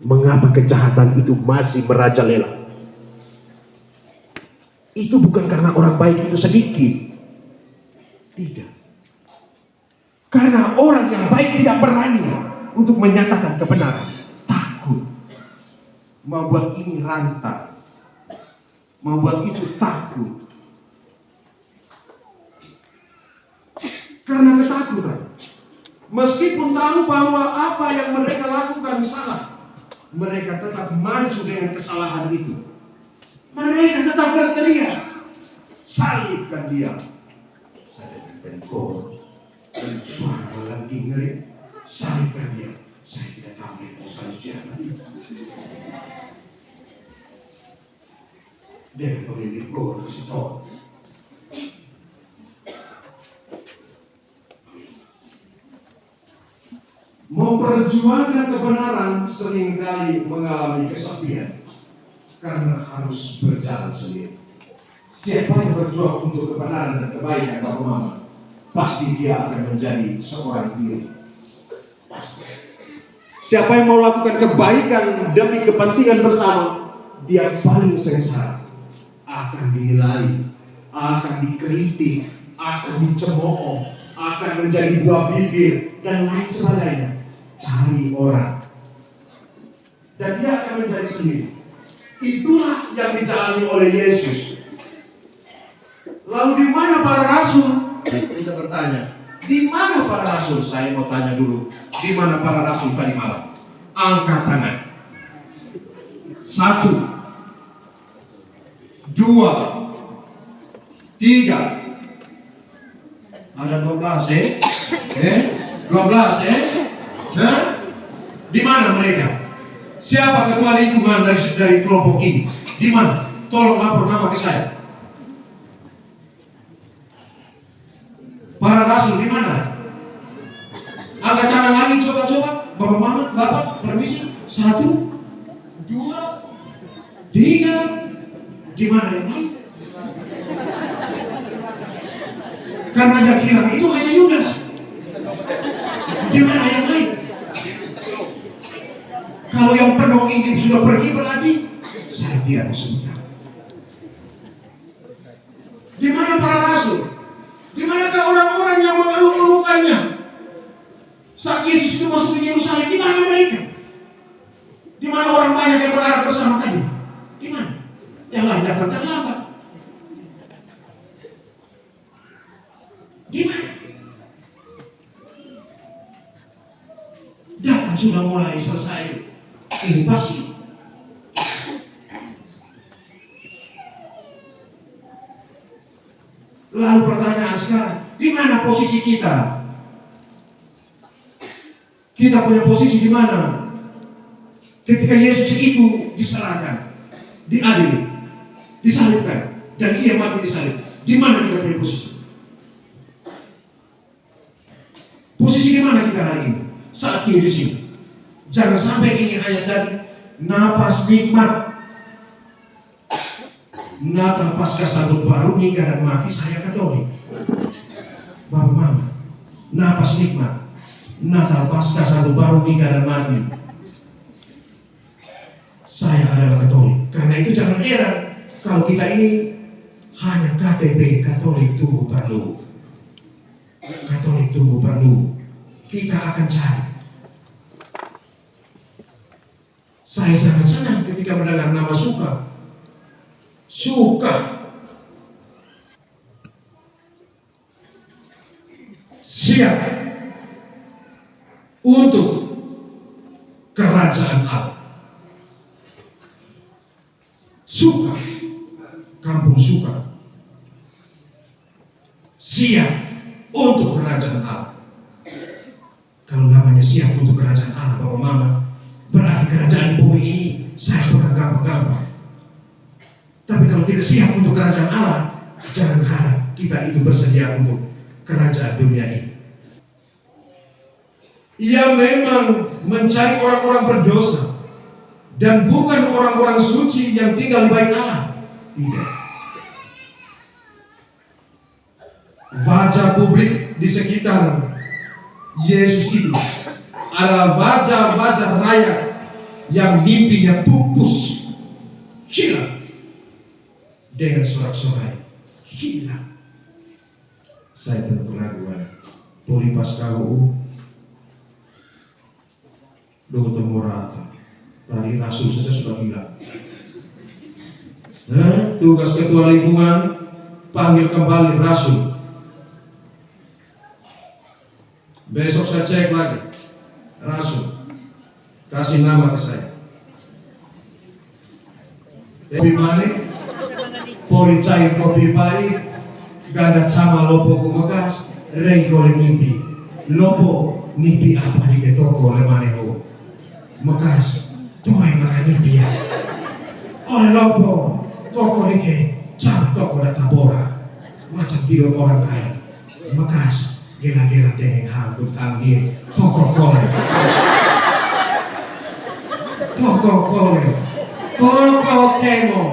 mengapa kejahatan itu masih merajalela? Itu bukan karena orang baik itu sedikit. Tidak. Karena orang yang baik tidak berani untuk menyatakan kebenaran. Takut. Membuat ini rantau. Membuat itu takut. Karena ketakutan. Meskipun tahu bahwa apa yang mereka lakukan salah, mereka tetap maju dengan kesalahan itu. Mereka tetap berteriak, salibkan dia. Saya dengan kor dan suara lagi ngeri, salibkan dia. Saya tidak tahu dia mau salib siapa. Dia pemimpin kor stop. Memperjuangkan kebenaran seringkali mengalami kesepian. Karena harus berjalan sendiri. Siapa yang berjuang untuk kebenaran dan kebaikan Bapak Mama, pasti dia akan menjadi seorang diri. Pasti. Siapa yang mau lakukan kebaikan demi kepentingan bersama, dia paling sengsara. Akan dinilai, akan dikritik, akan dicemooh, akan menjadi buah bibir dan lain sebagainya. Cari orang dan dia akan menjadi sendiri. Itulah yang dijalani oleh Yesus. Lalu di mana para rasul? Kita bertanya, di mana para rasul? Saya mau tanya dulu, di mana para rasul tadi malam? Angkat tangan. 1, 2, 3. Ada 12 12 Nah, di mana mereka? Siapa ketua lingkungan dari kelompok ini? Di mana? Tolong lapor nama ke saya. Para rasul di mana? Angkat tangan lagi, coba. Bapak Mama, Bapak, permisi. 1, 2, 3. Di mana yang lain? Karena dia kira itu hanya Yudas. Di mana yang lain? Kalau yang penuh ini sudah pergi berarti saya tidak sebentar. Di mana para rasul? Di manakah orang-orang yang mengeluh-elukannya? Saat Yesus itu masuk ke Yerusalem, di mana mereka? Di mana orang banyak yang berharap bersama tadi? Di mana? Yang lain datang terlambat. Di mana? Datang sudah mulai selesai. Ini pasti. Lalu pertanyaan sekarang, di mana posisi kita? Kita punya posisi di mana? Ketika Yesus itu diserahkan, diadili, disalibkan, dan ia mati disalib. Di mana kita punya posisi? Posisi di mana kita hari ini? Saat ini di sini. Jangan sampai ini hanya jadi napas nikmat. Natal Paskah Santun baru nikah dan mati saya Katolik. Bapak Mama, napas nikmat. Natal Paskah Santun baru nikah dan mati. Saya adalah Katolik. Karena itu jangan heran kalau kita ini hanya KTP Katolik tunggu perlu. Katolik tunggu perlu. Kita akan cari. Saya sangat senang ketika mendengar nama Suka. Siap untuk kerajaan Allah. Suka, kampung Suka, siap untuk kerajaan Allah. Kalau namanya siap untuk kerajaan Allah, Bapak Mama, berarti kerajaan bumi ini saya pegang gampang-gampang. Tapi kalau tidak siap untuk kerajaan Allah, jangan harap kita itu bersedia untuk kerajaan dunia ini. Ia memang mencari orang-orang berdosa dan bukan orang-orang suci yang tinggal di bait Allah. Tidak. Wajah publik di sekitar Yesus itu adalah wajah-wajah rakyat yang mimpinya pupus, hilang dengan sorak-sorai, hilang. Saya tentu keraguan. Polipas kau Dr. Morata tadi rasul saja sudah hilang. Tugas ketua lingkungan panggil kembali rasul. Besok saya cek lagi rasul, kasih nama ke saya. Tapi mana poli cair kopi pahit, ganda cama lopo kumakas, rengkole mimpi. Lopo mimpi apa di ketoko le maneho. Mekas, toy makan mimpi ya. Oleh lopo, toko dike, cama toko data bora. Macam tidur orang kaya. Mekas, gela-gela tengeng hangkut anggir, toko kole. Toko kole. Toko temo,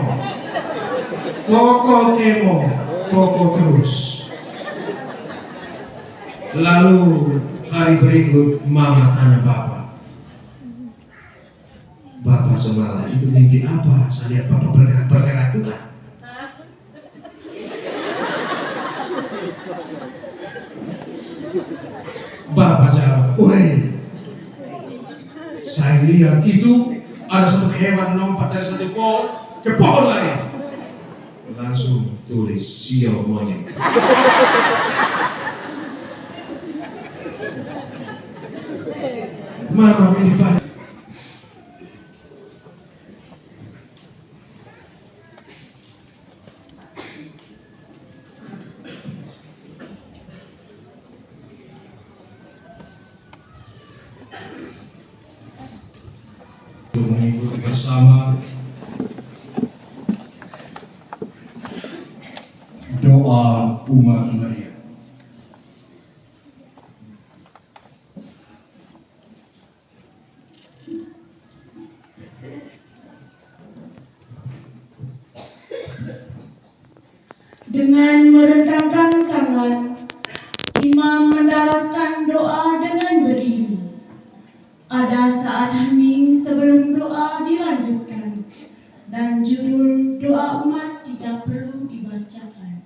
toko terus. Lalu hari berikut Mama tanya Bapak semalam itu mimpi apa? Saya lihat Bapak bergerak-bergerak juga. Bapak jawab, "Oi, saya lihat itu ada satu hewan lompat dari satu pohon ke pohon lain. Langsung tulis sial monyet. Mama ini banyak. Mengikuti bersama doa umat Maria. Dengan merentangkan tangan, imam mendalaskan doa dengan berdiri. Ada saat hening sebelum doa dilanjutkan, dan judul doa umat tidak perlu dibacakan.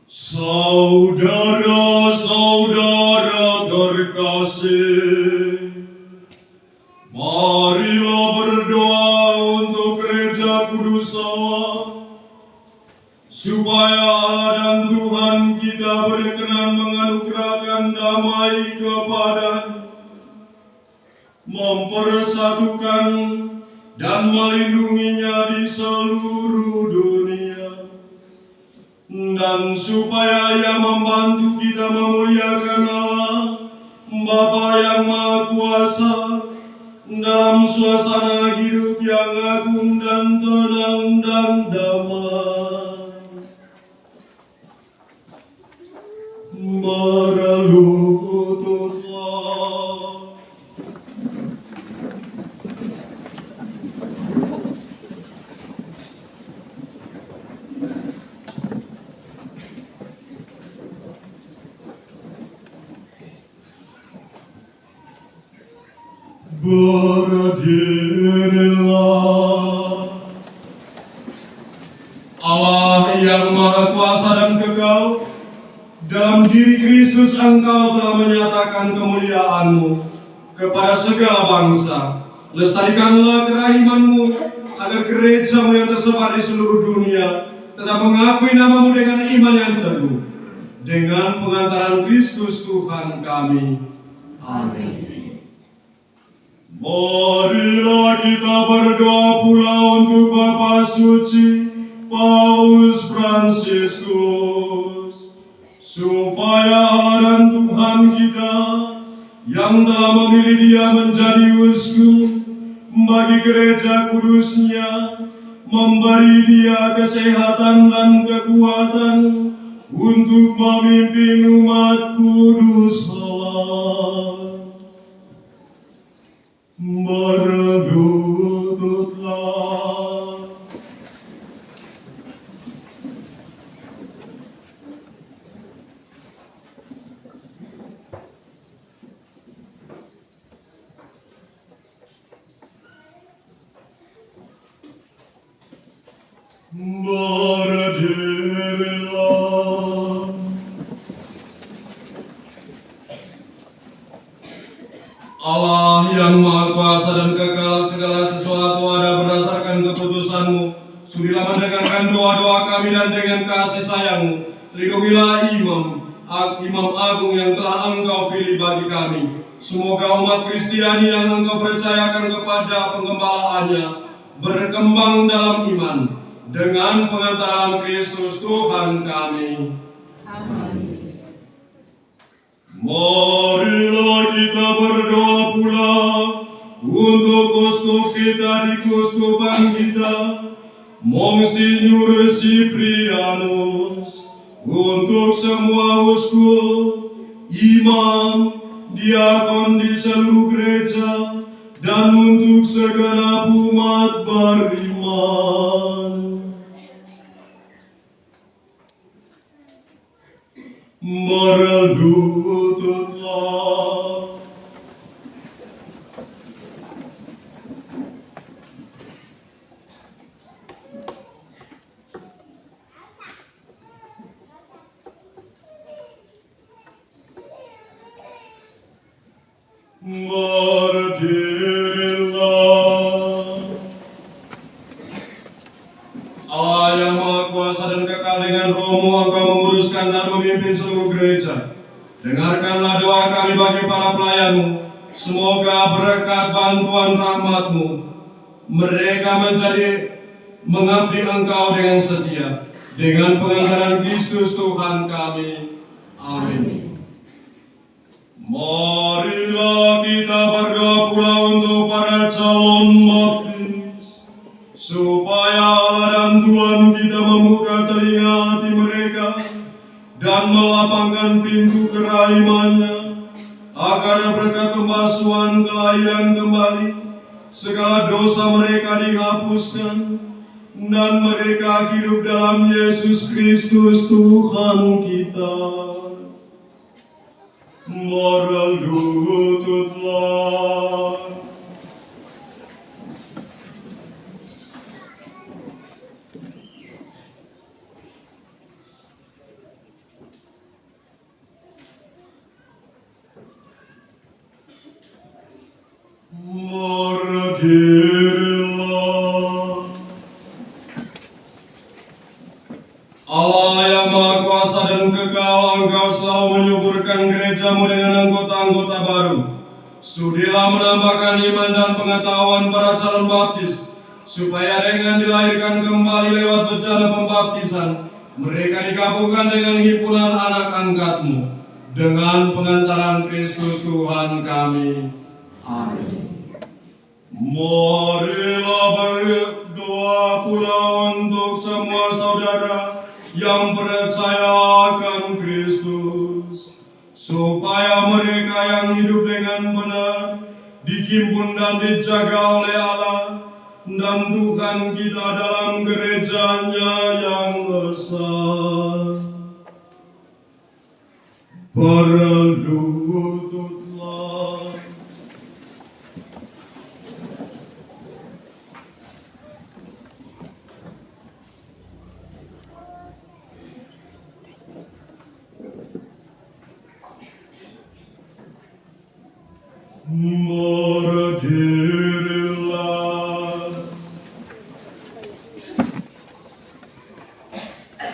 Saudara-saudara terkasih, marilah berdoa untuk Gereja Kudus Allah, supaya Allah dan Tuhan kita berkenan menganugerahkan damai kepadanya, mempersatukan dan melindunginya di seluruh dunia, dan supaya Ia membantu kita memuliakan Allah, Bapa yang Maha Kuasa, dalam suasana hidup yang agung dan tenang dan damai. Berlututlah. Berdirilah. Allah yang Maha Kuasa dan kekal, dalam diri Kristus Engkau telah menyatakan kemuliaan-Mu kepada segala bangsa. Lestarikanlah kerahiman-Mu agar gereja-Mu yang tersebar di seluruh dunia tetap mengakui nama-Mu dengan iman yang teguh. Dengan pengantaran Kristus Tuhan kami. Amin. Marilah kita berdoa pula untuk Bapa Suci Paus Fransiskus, supaya Allah dan Tuhan kita yang telah memilih dia menjadi uskup bagi gereja kudusnya, memberi dia kesehatan dan kekuatan untuk memimpin umat kudus Allah. Berlututlah. Berdirilah. Allah yang Maha Kuasa dan kekal, segala sesuatu ada berdasarkan keputusan-Mu. Sudilah mendengarkan doa-doa kami dan dengan kasih sayang-Mu, lindungilah Imam Agung yang telah Engkau pilih bagi kami. Semoga umat Kristiani yang Engkau percayakan kepada penggembalaannya berkembang dalam iman dengan pengantaran Kristus Tuhan kami. Amin. Marilah kita berdoa pula untuk uskup kita di keuskupan kita, Monsinyur Siprianus, untuk semua uskup, imam, diakon di seluruh gereja, dan untuk segenap umat beriman. Berlututlah. Berdirilah. Allah yang Maha Kuasa dan kekal, dengan Roh-Mu Engkau menguruskan dan memimpin seluruh gereja. Dengarkanlah doa kami bagi para pelayan-Mu. Semoga berkat bantuan rahmat-Mu mereka menjadi mengabdi Engkau dengan setia. Dengan penganggaran Kristus Tuhan kami. Amin. Marilah kita berdoa pula untuk para calon baptis, supaya Allah dan Tuhan kita membuka telinga hati mereka dan melapangkan pintu kerahimannya, agar berkat pembasuhan kelahiran kembali segala dosa mereka dihapuskan dan mereka hidup dalam Yesus Kristus Tuhan kita. Berlututlah. Berdirilah. Allah yang Maha Kuasa dan kekal, Engkau selalu menyuburkan gereja-Mu dengan anggota-anggota baru. Sudilah menambahkan iman dan pengetahuan para calon baptis, supaya dengan dilahirkan kembali lewat bejana pembaptisan, mereka digabungkan dengan himpunan anak angkat-Mu, dengan pengantaran Kristus Tuhan kami. Amin. Marilah berdoa pula untuk semua saudara yang percaya akan Kristus, supaya mereka yang hidup dengan benar dihimpun dan dijaga oleh Allah dan Tuhan kita dalam gerejanya yang esa. Berlututlah. Berdirilah.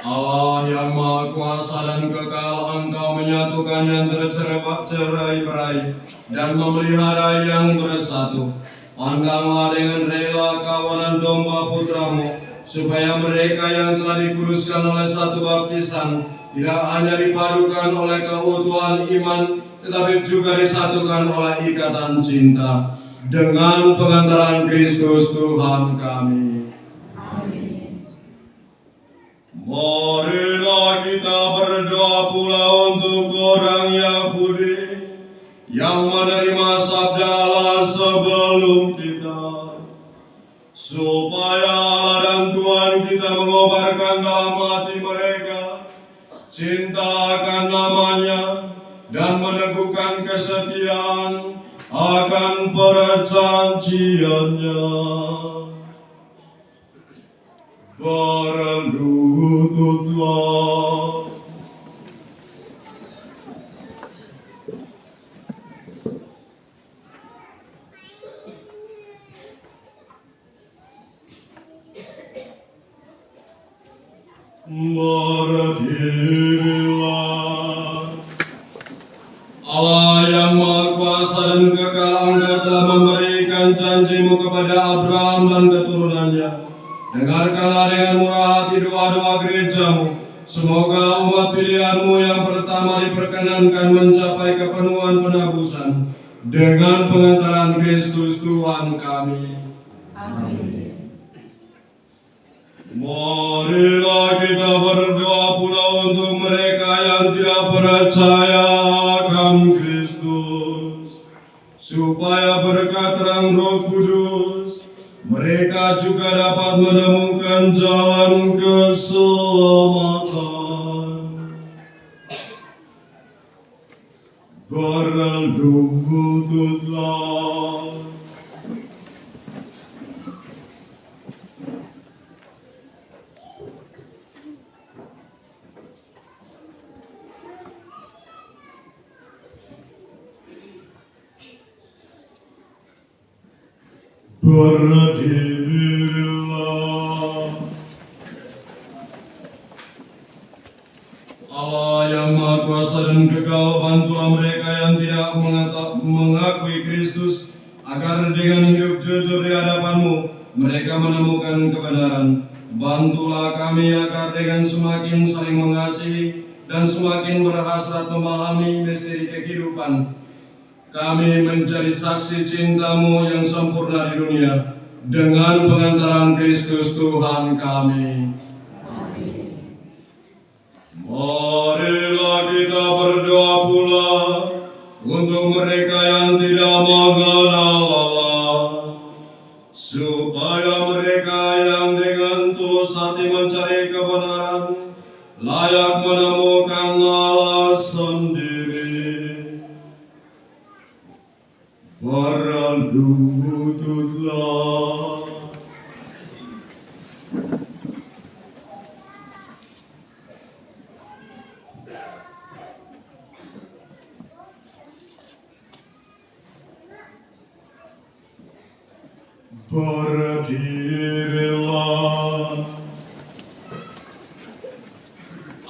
Allah yang Maha Kuasa dan kekal, Engkau menyatukan yang tercerai-berai dan memelihara yang bersatu. Pandanglah dengan rela kawanan domba putra-Mu, supaya mereka yang telah dikuduskan oleh satu baptisan tidak hanya dipadukan oleh keutuhan iman, tetapi juga disatukan oleh ikatan cinta dengan pengantaran Kristus Tuhan kami. Amin. Marilah kita berdoa pula untuk orang Yahudi yang menerima sabda Allah sebelum kita, supaya Allah dan Tuhan kita mengobarkan dalam hati mereka cinta akan namanya dan meneguhkan kesetiaan akan perjanjiannya. Berlututlah. Berdirilah. Allah yang Maha Kuasa dan kekal, Engkau telah memberikan janji-Mu kepada Abraham dan keturunannya. Dengarkanlah dengan murah hati doa-doa gereja-Mu. Semoga umat pilihan-Mu yang pertama diperkenankan mencapai kepenuhan penebusan dengan pengantaran Kristus Tuhan kami. Amin. Marilah kita berdoa pula untuk mereka yang tidak percaya akan Kristus, supaya berkat terang Roh Kudus mereka juga dapat menemukan jalan keselamatan. Berlututlah. berdirilah. Allah yang Maha Kuasa dan Kekal, bantulah mereka yang tidak mengakui Kristus, agar dengan hidup jujur di hadapan-Mu, mereka menemukan kebenaran. Bantulah kami agar dengan semakin saling mengasihi dan semakin berhasrat memahami misteri kehidupan, kami menjadi saksi cinta-Mu yang sempurna di dunia, dengan pengantaran Kristus Tuhan kami. Marilah kita berdoa pula untuk mereka yang tidak mengenal Allah, supaya mereka yang dengan tulus hati mencari kebenaran layak menemukan Allah sendiri. Berlututlah. Berdirilah.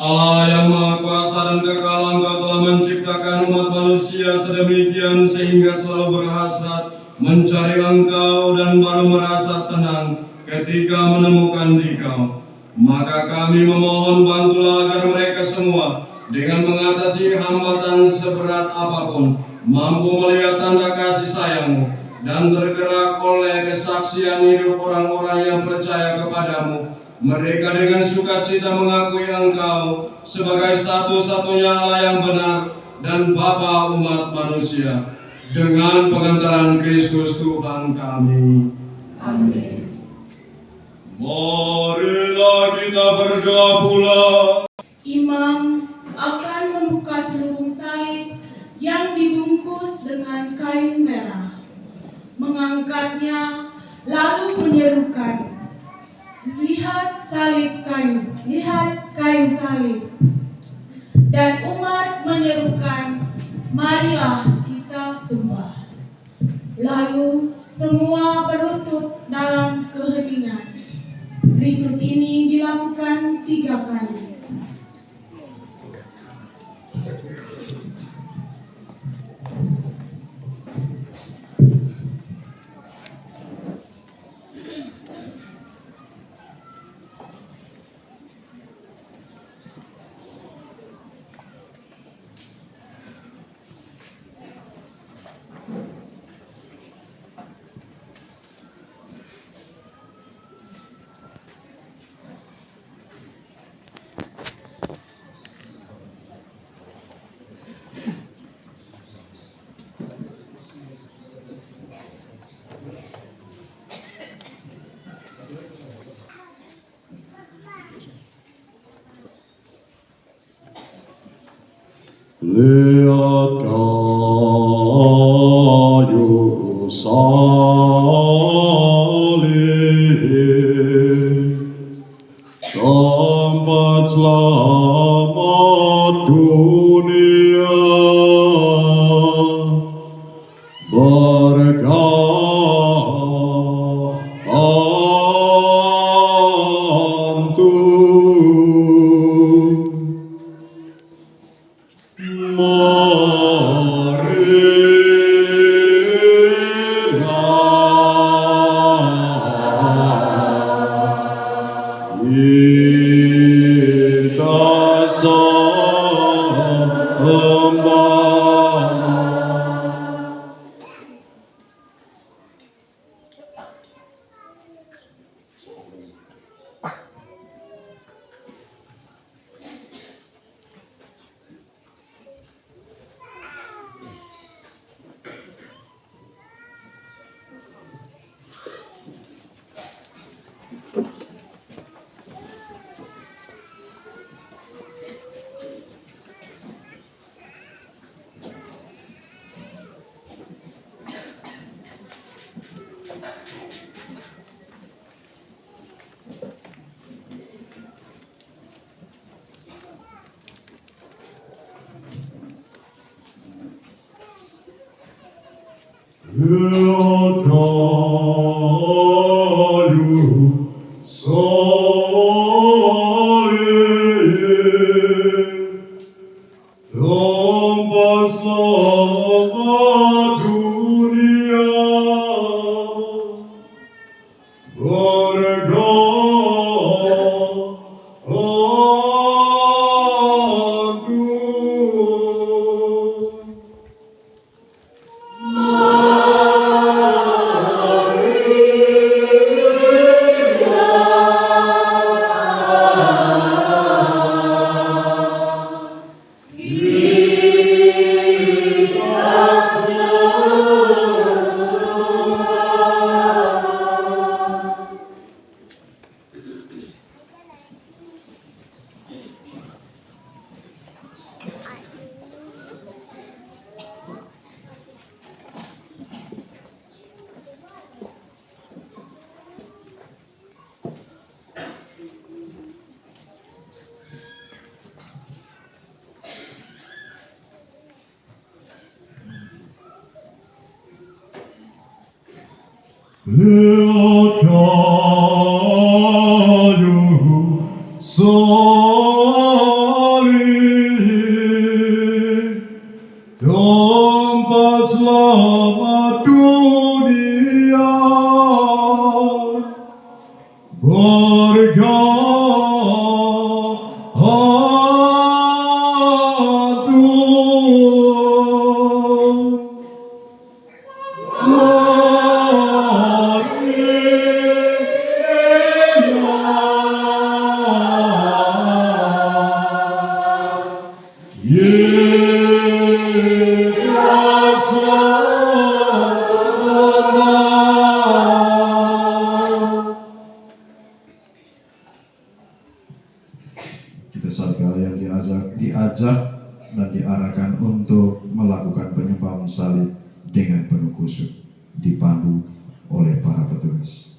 Allah yang Maha Kuasa dan Kekal, Engkau telah menciptakan umat manusia sedemikian sehingga selalu berhasrat mencari Engkau dan baru merasa tenang ketika menemukan Dikau. Maka kami memohon, bantulah agar mereka semua dengan mengatasi hambatan seberat apapun mampu melihat tanda kasih sayang-Mu dan bergerak oleh kesaksian hidup orang-orang yang percaya kepadamu. Mereka dengan sukacita mengakui Engkau sebagai satu-satunya Allah yang benar dan Bapa umat manusia, dengan pengantaran Kristus Tuhan kami. Amin. Marilah kita berdoa pula. Imam akan membuka seluruh salib yang dibungkus dengan kain merah, mengangkatnya lalu menyerukan, lihat kain salib. Dan umat menyerukan, marilah kita sembah. Lalu semua berlutut dalam keheningan. Ritus ini dilakukan 3 kali. Lihat kayu salib, tempat selamat dunia, berkat Lihat Lihat kayu salib, tempat selamat dunia, kita sekalian diajak dan diarahkan untuk melakukan penyembahan salib dengan penuh khusyuk, dipandu oleh para petugas.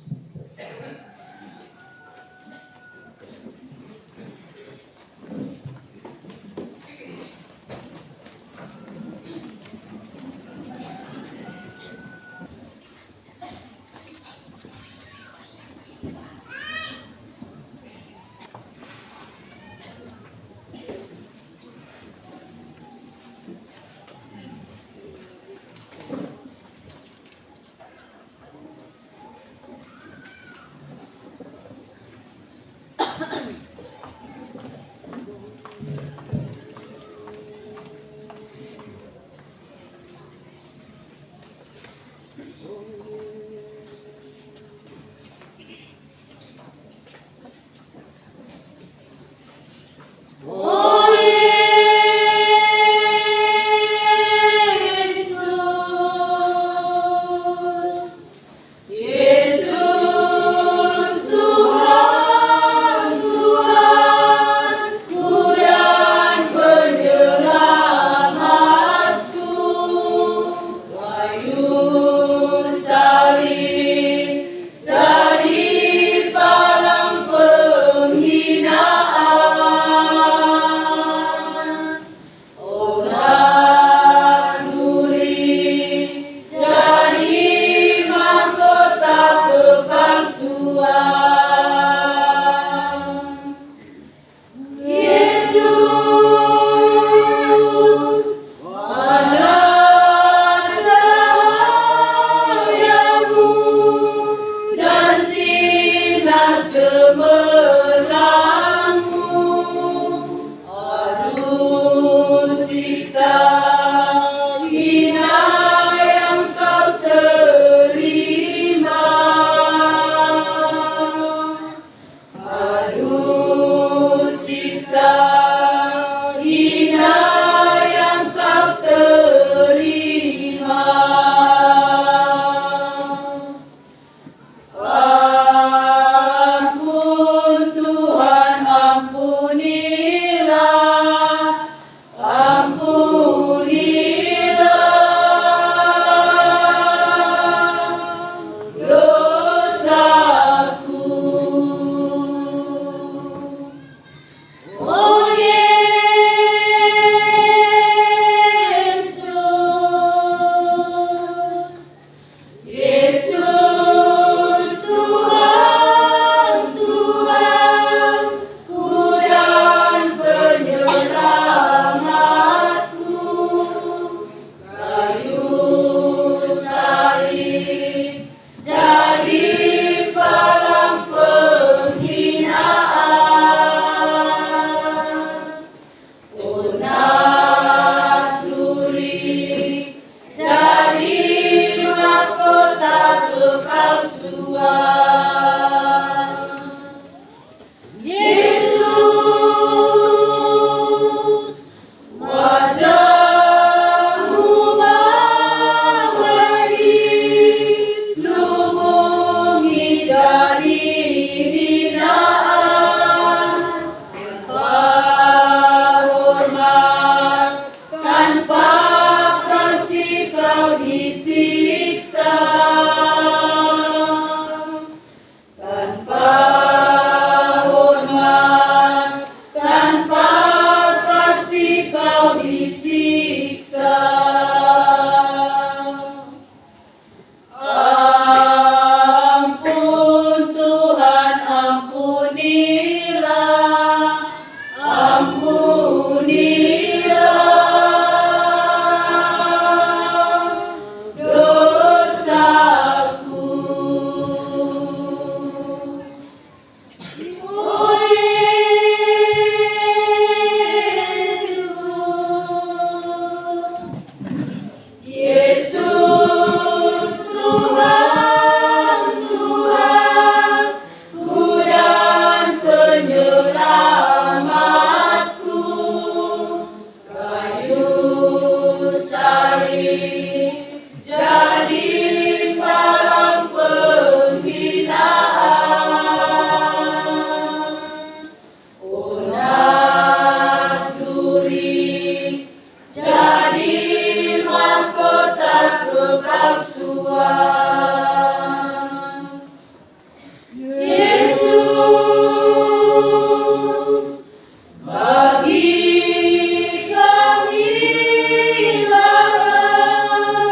Oh Yesus, Yesus Tuhan, Tuhanku dan penyelamatku, kayu salib jadi palang penghinaan. Onak duri jadi mahkota kepalsuan. Yesus, bagi kamilah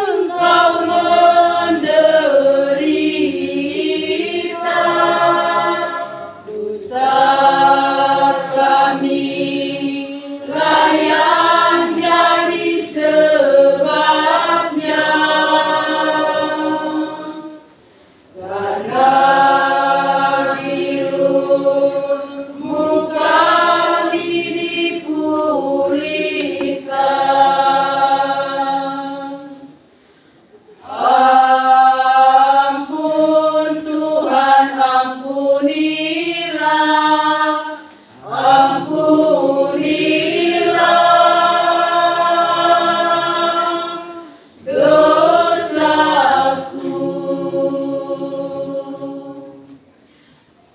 Engkau menderita, dosa kamilah yang jadi sebabnya. Karena biru-Mu kami dipulihkan. Ampun Tuhan, ampunilah, ampunilah dosaku.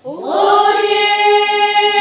Oh Yesus,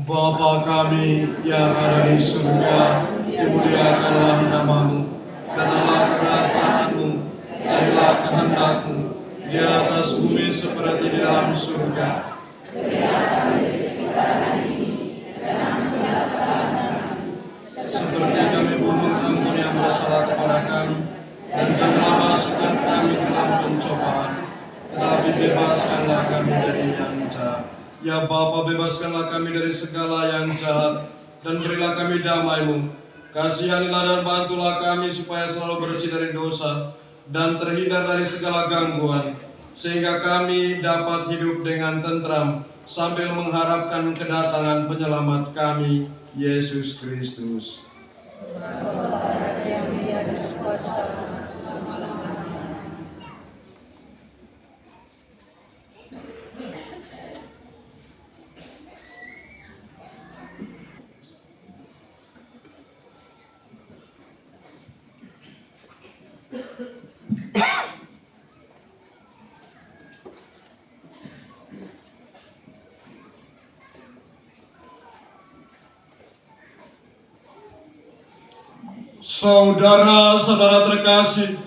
Bapa kami yang ada di surga, dimuliakanlah namamu, datanglah kerajaanmu, jadilah kehendakmu, di atas bumi seperti di dalam surga. Seperti kami pun mengampuni yang bersalah kepada kami, dan janganlah masukkan kami ke dalam pencobaan, tetapi bebaskanlah kami dari yang jahat. Ya Bapa, bebaskanlah kami dari segala yang jahat, dan berilah kami damai-Mu. Kasihanilah dan bantulah kami supaya selalu bersih dari dosa, dan terhindar dari segala gangguan, sehingga kami dapat hidup dengan tentram sambil mengharapkan kedatangan penyelamat kami, Yesus Kristus. Saudara-saudara terkasih,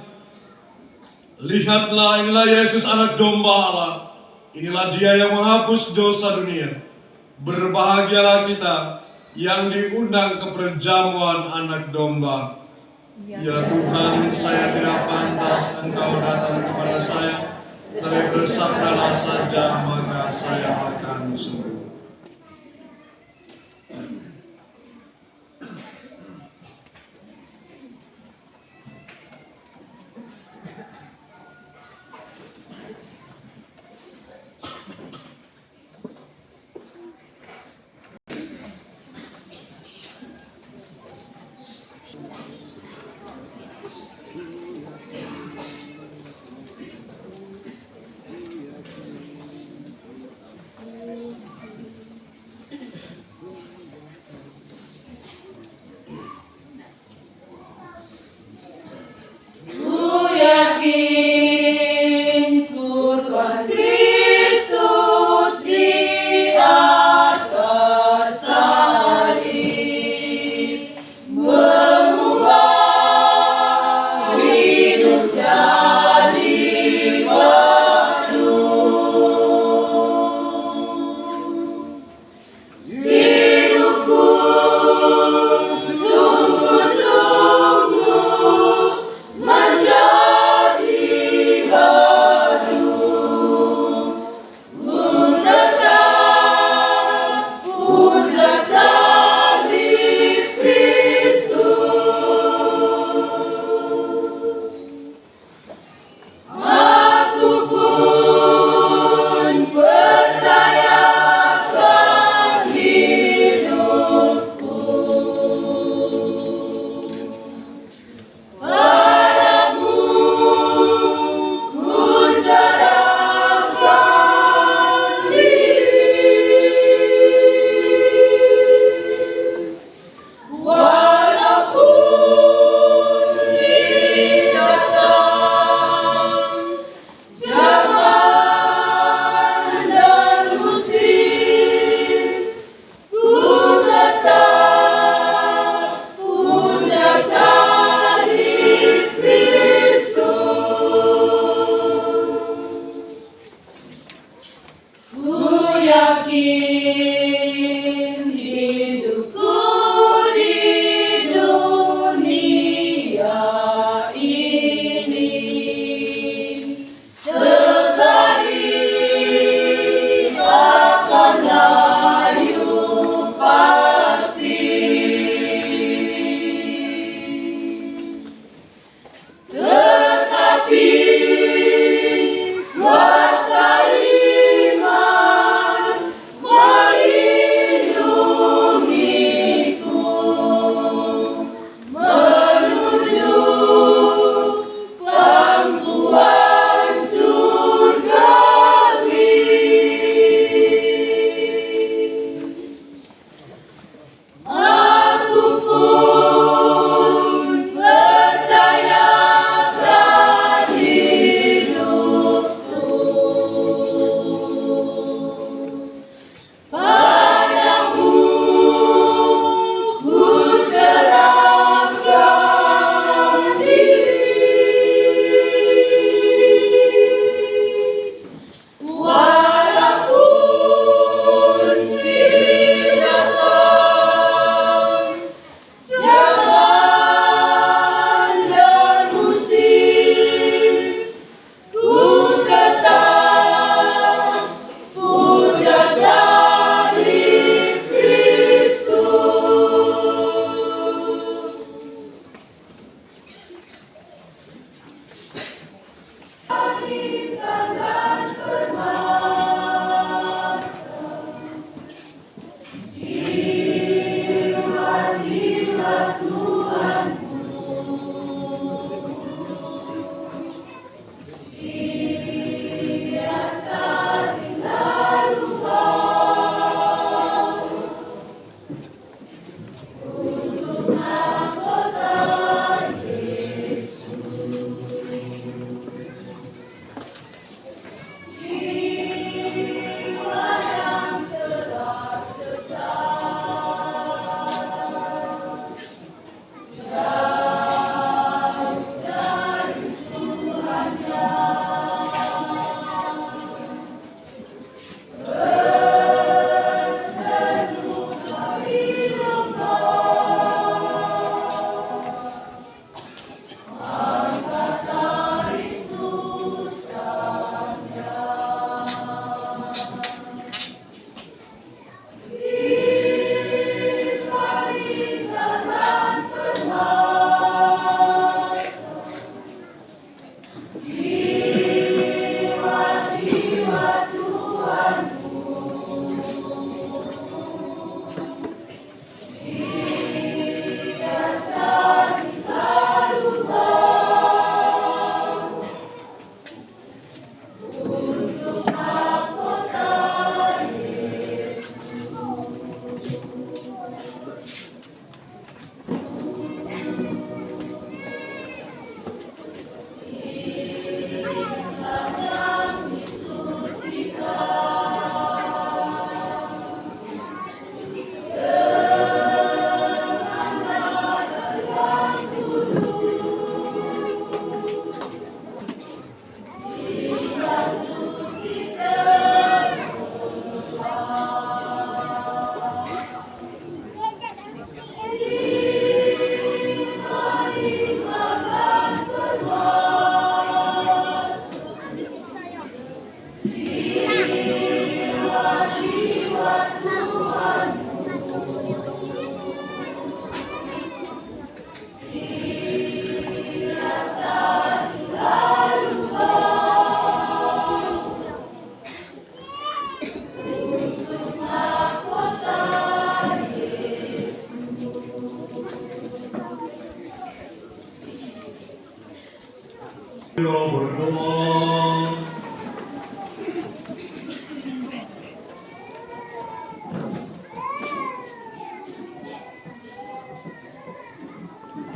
lihatlah, inilah Yesus anak domba Allah. Inilah dia yang menghapus dosa dunia. Berbahagialah kita yang diundang ke perjamuan anak domba. Ya Tuhan, saya tidak pantas Engkau datang kepada saya, tapi bersabdalah saja maka saya akan sembuh. Kuasa iman, mari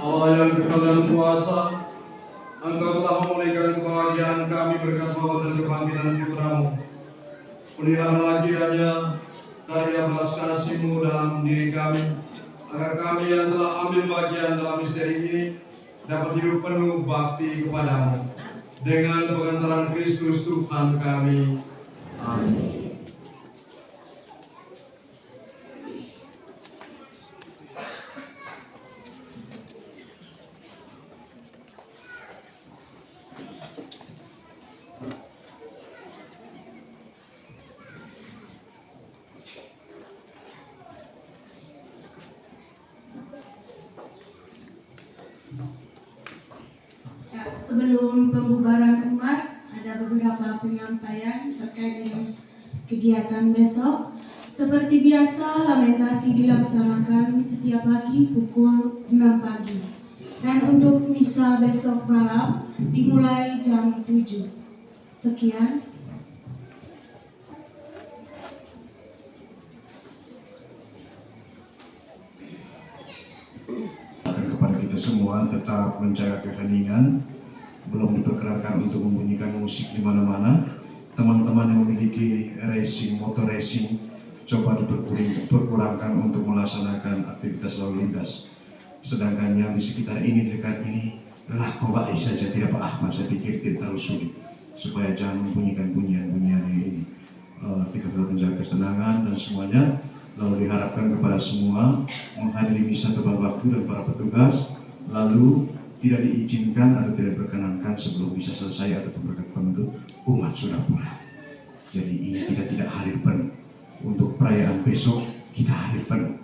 Allah yang kekal dan kuasa, Engkau telah memulihkan kebahagiaan kami berkat maut dan kebangkitan Putra-Mu. Peliharalah kiranya karya belas kasih-Mu dalam diri kami, agar kami yang telah ambil bagian dalam misteri ini dapat hidup penuh bakti kepada-Mu. Dengan pengantaran Kristus Tuhan kami. Amin. Sebelum pembubaran umat, ada beberapa penyampaian terkait dengan kegiatan besok. Seperti biasa, lamentasi dilaksanakan setiap pagi pukul 6 pagi. Dan untuk misa besok malam dimulai jam 7. Sekian. Kepada kita semua tetap menjaga keheningan. Belum diperkenankan untuk membunyikan musik di mana-mana. Teman-teman yang memiliki motor racing, coba diperkurangkan untuk melaksanakan aktivitas lalu lintas. Sedangkan yang di sekitar ini, dekat ini, lakobai saja, tidak apa-apa. Saya pikir tidak terlalu sulit, supaya jangan membunyikan bunyian-bunyian ini. Kita perlu menjaga kesenangan dan semuanya. Lalu diharapkan kepada semua menghadiri misa tepat waktu dan para petugas. Lalu tidak diizinkan atau tidak diperkenankan sebelum misa selesai atau berkat penutup umat sudah pulang. Jadi ini kita tidak hadir penuh. Untuk perayaan besok kita hadir penuh.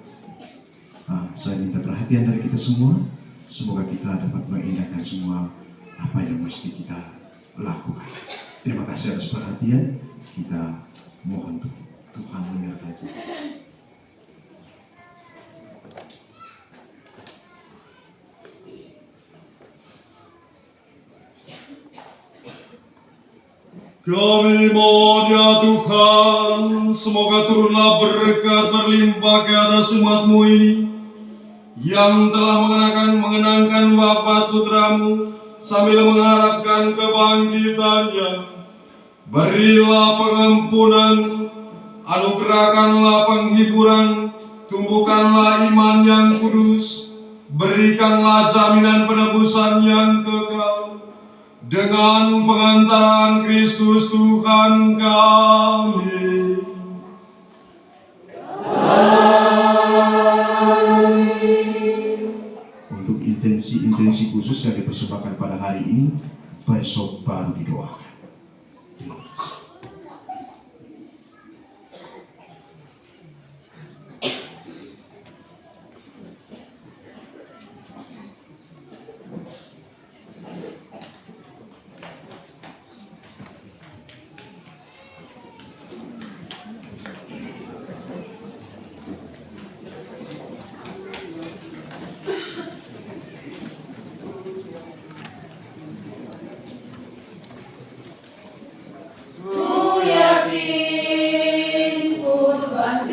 Saya minta perhatian dari kita semua. Semoga kita dapat mengindahkan semua apa yang mesti kita lakukan. Terima kasih atas perhatian. Kita mohon Tuhan menyertai kita. Kami mohon ya Tuhan, semoga turunlah berkat berlimpah ke atas umat-Mu ini, yang telah mengenangkan wafat Putra-Mu sambil mengharapkan kebangkitannya. Berilah pengampunan, anugerahkanlah penghiburan, tumbuhkanlah iman yang kudus, berikanlah jaminan penebusan yang kekal. Dengan pengantaran Kristus Tuhan kami. Untuk intensi khusus yang dipersembahkan pada hari ini, besok baru didoakan. Terima kasih. Ku yakin kurban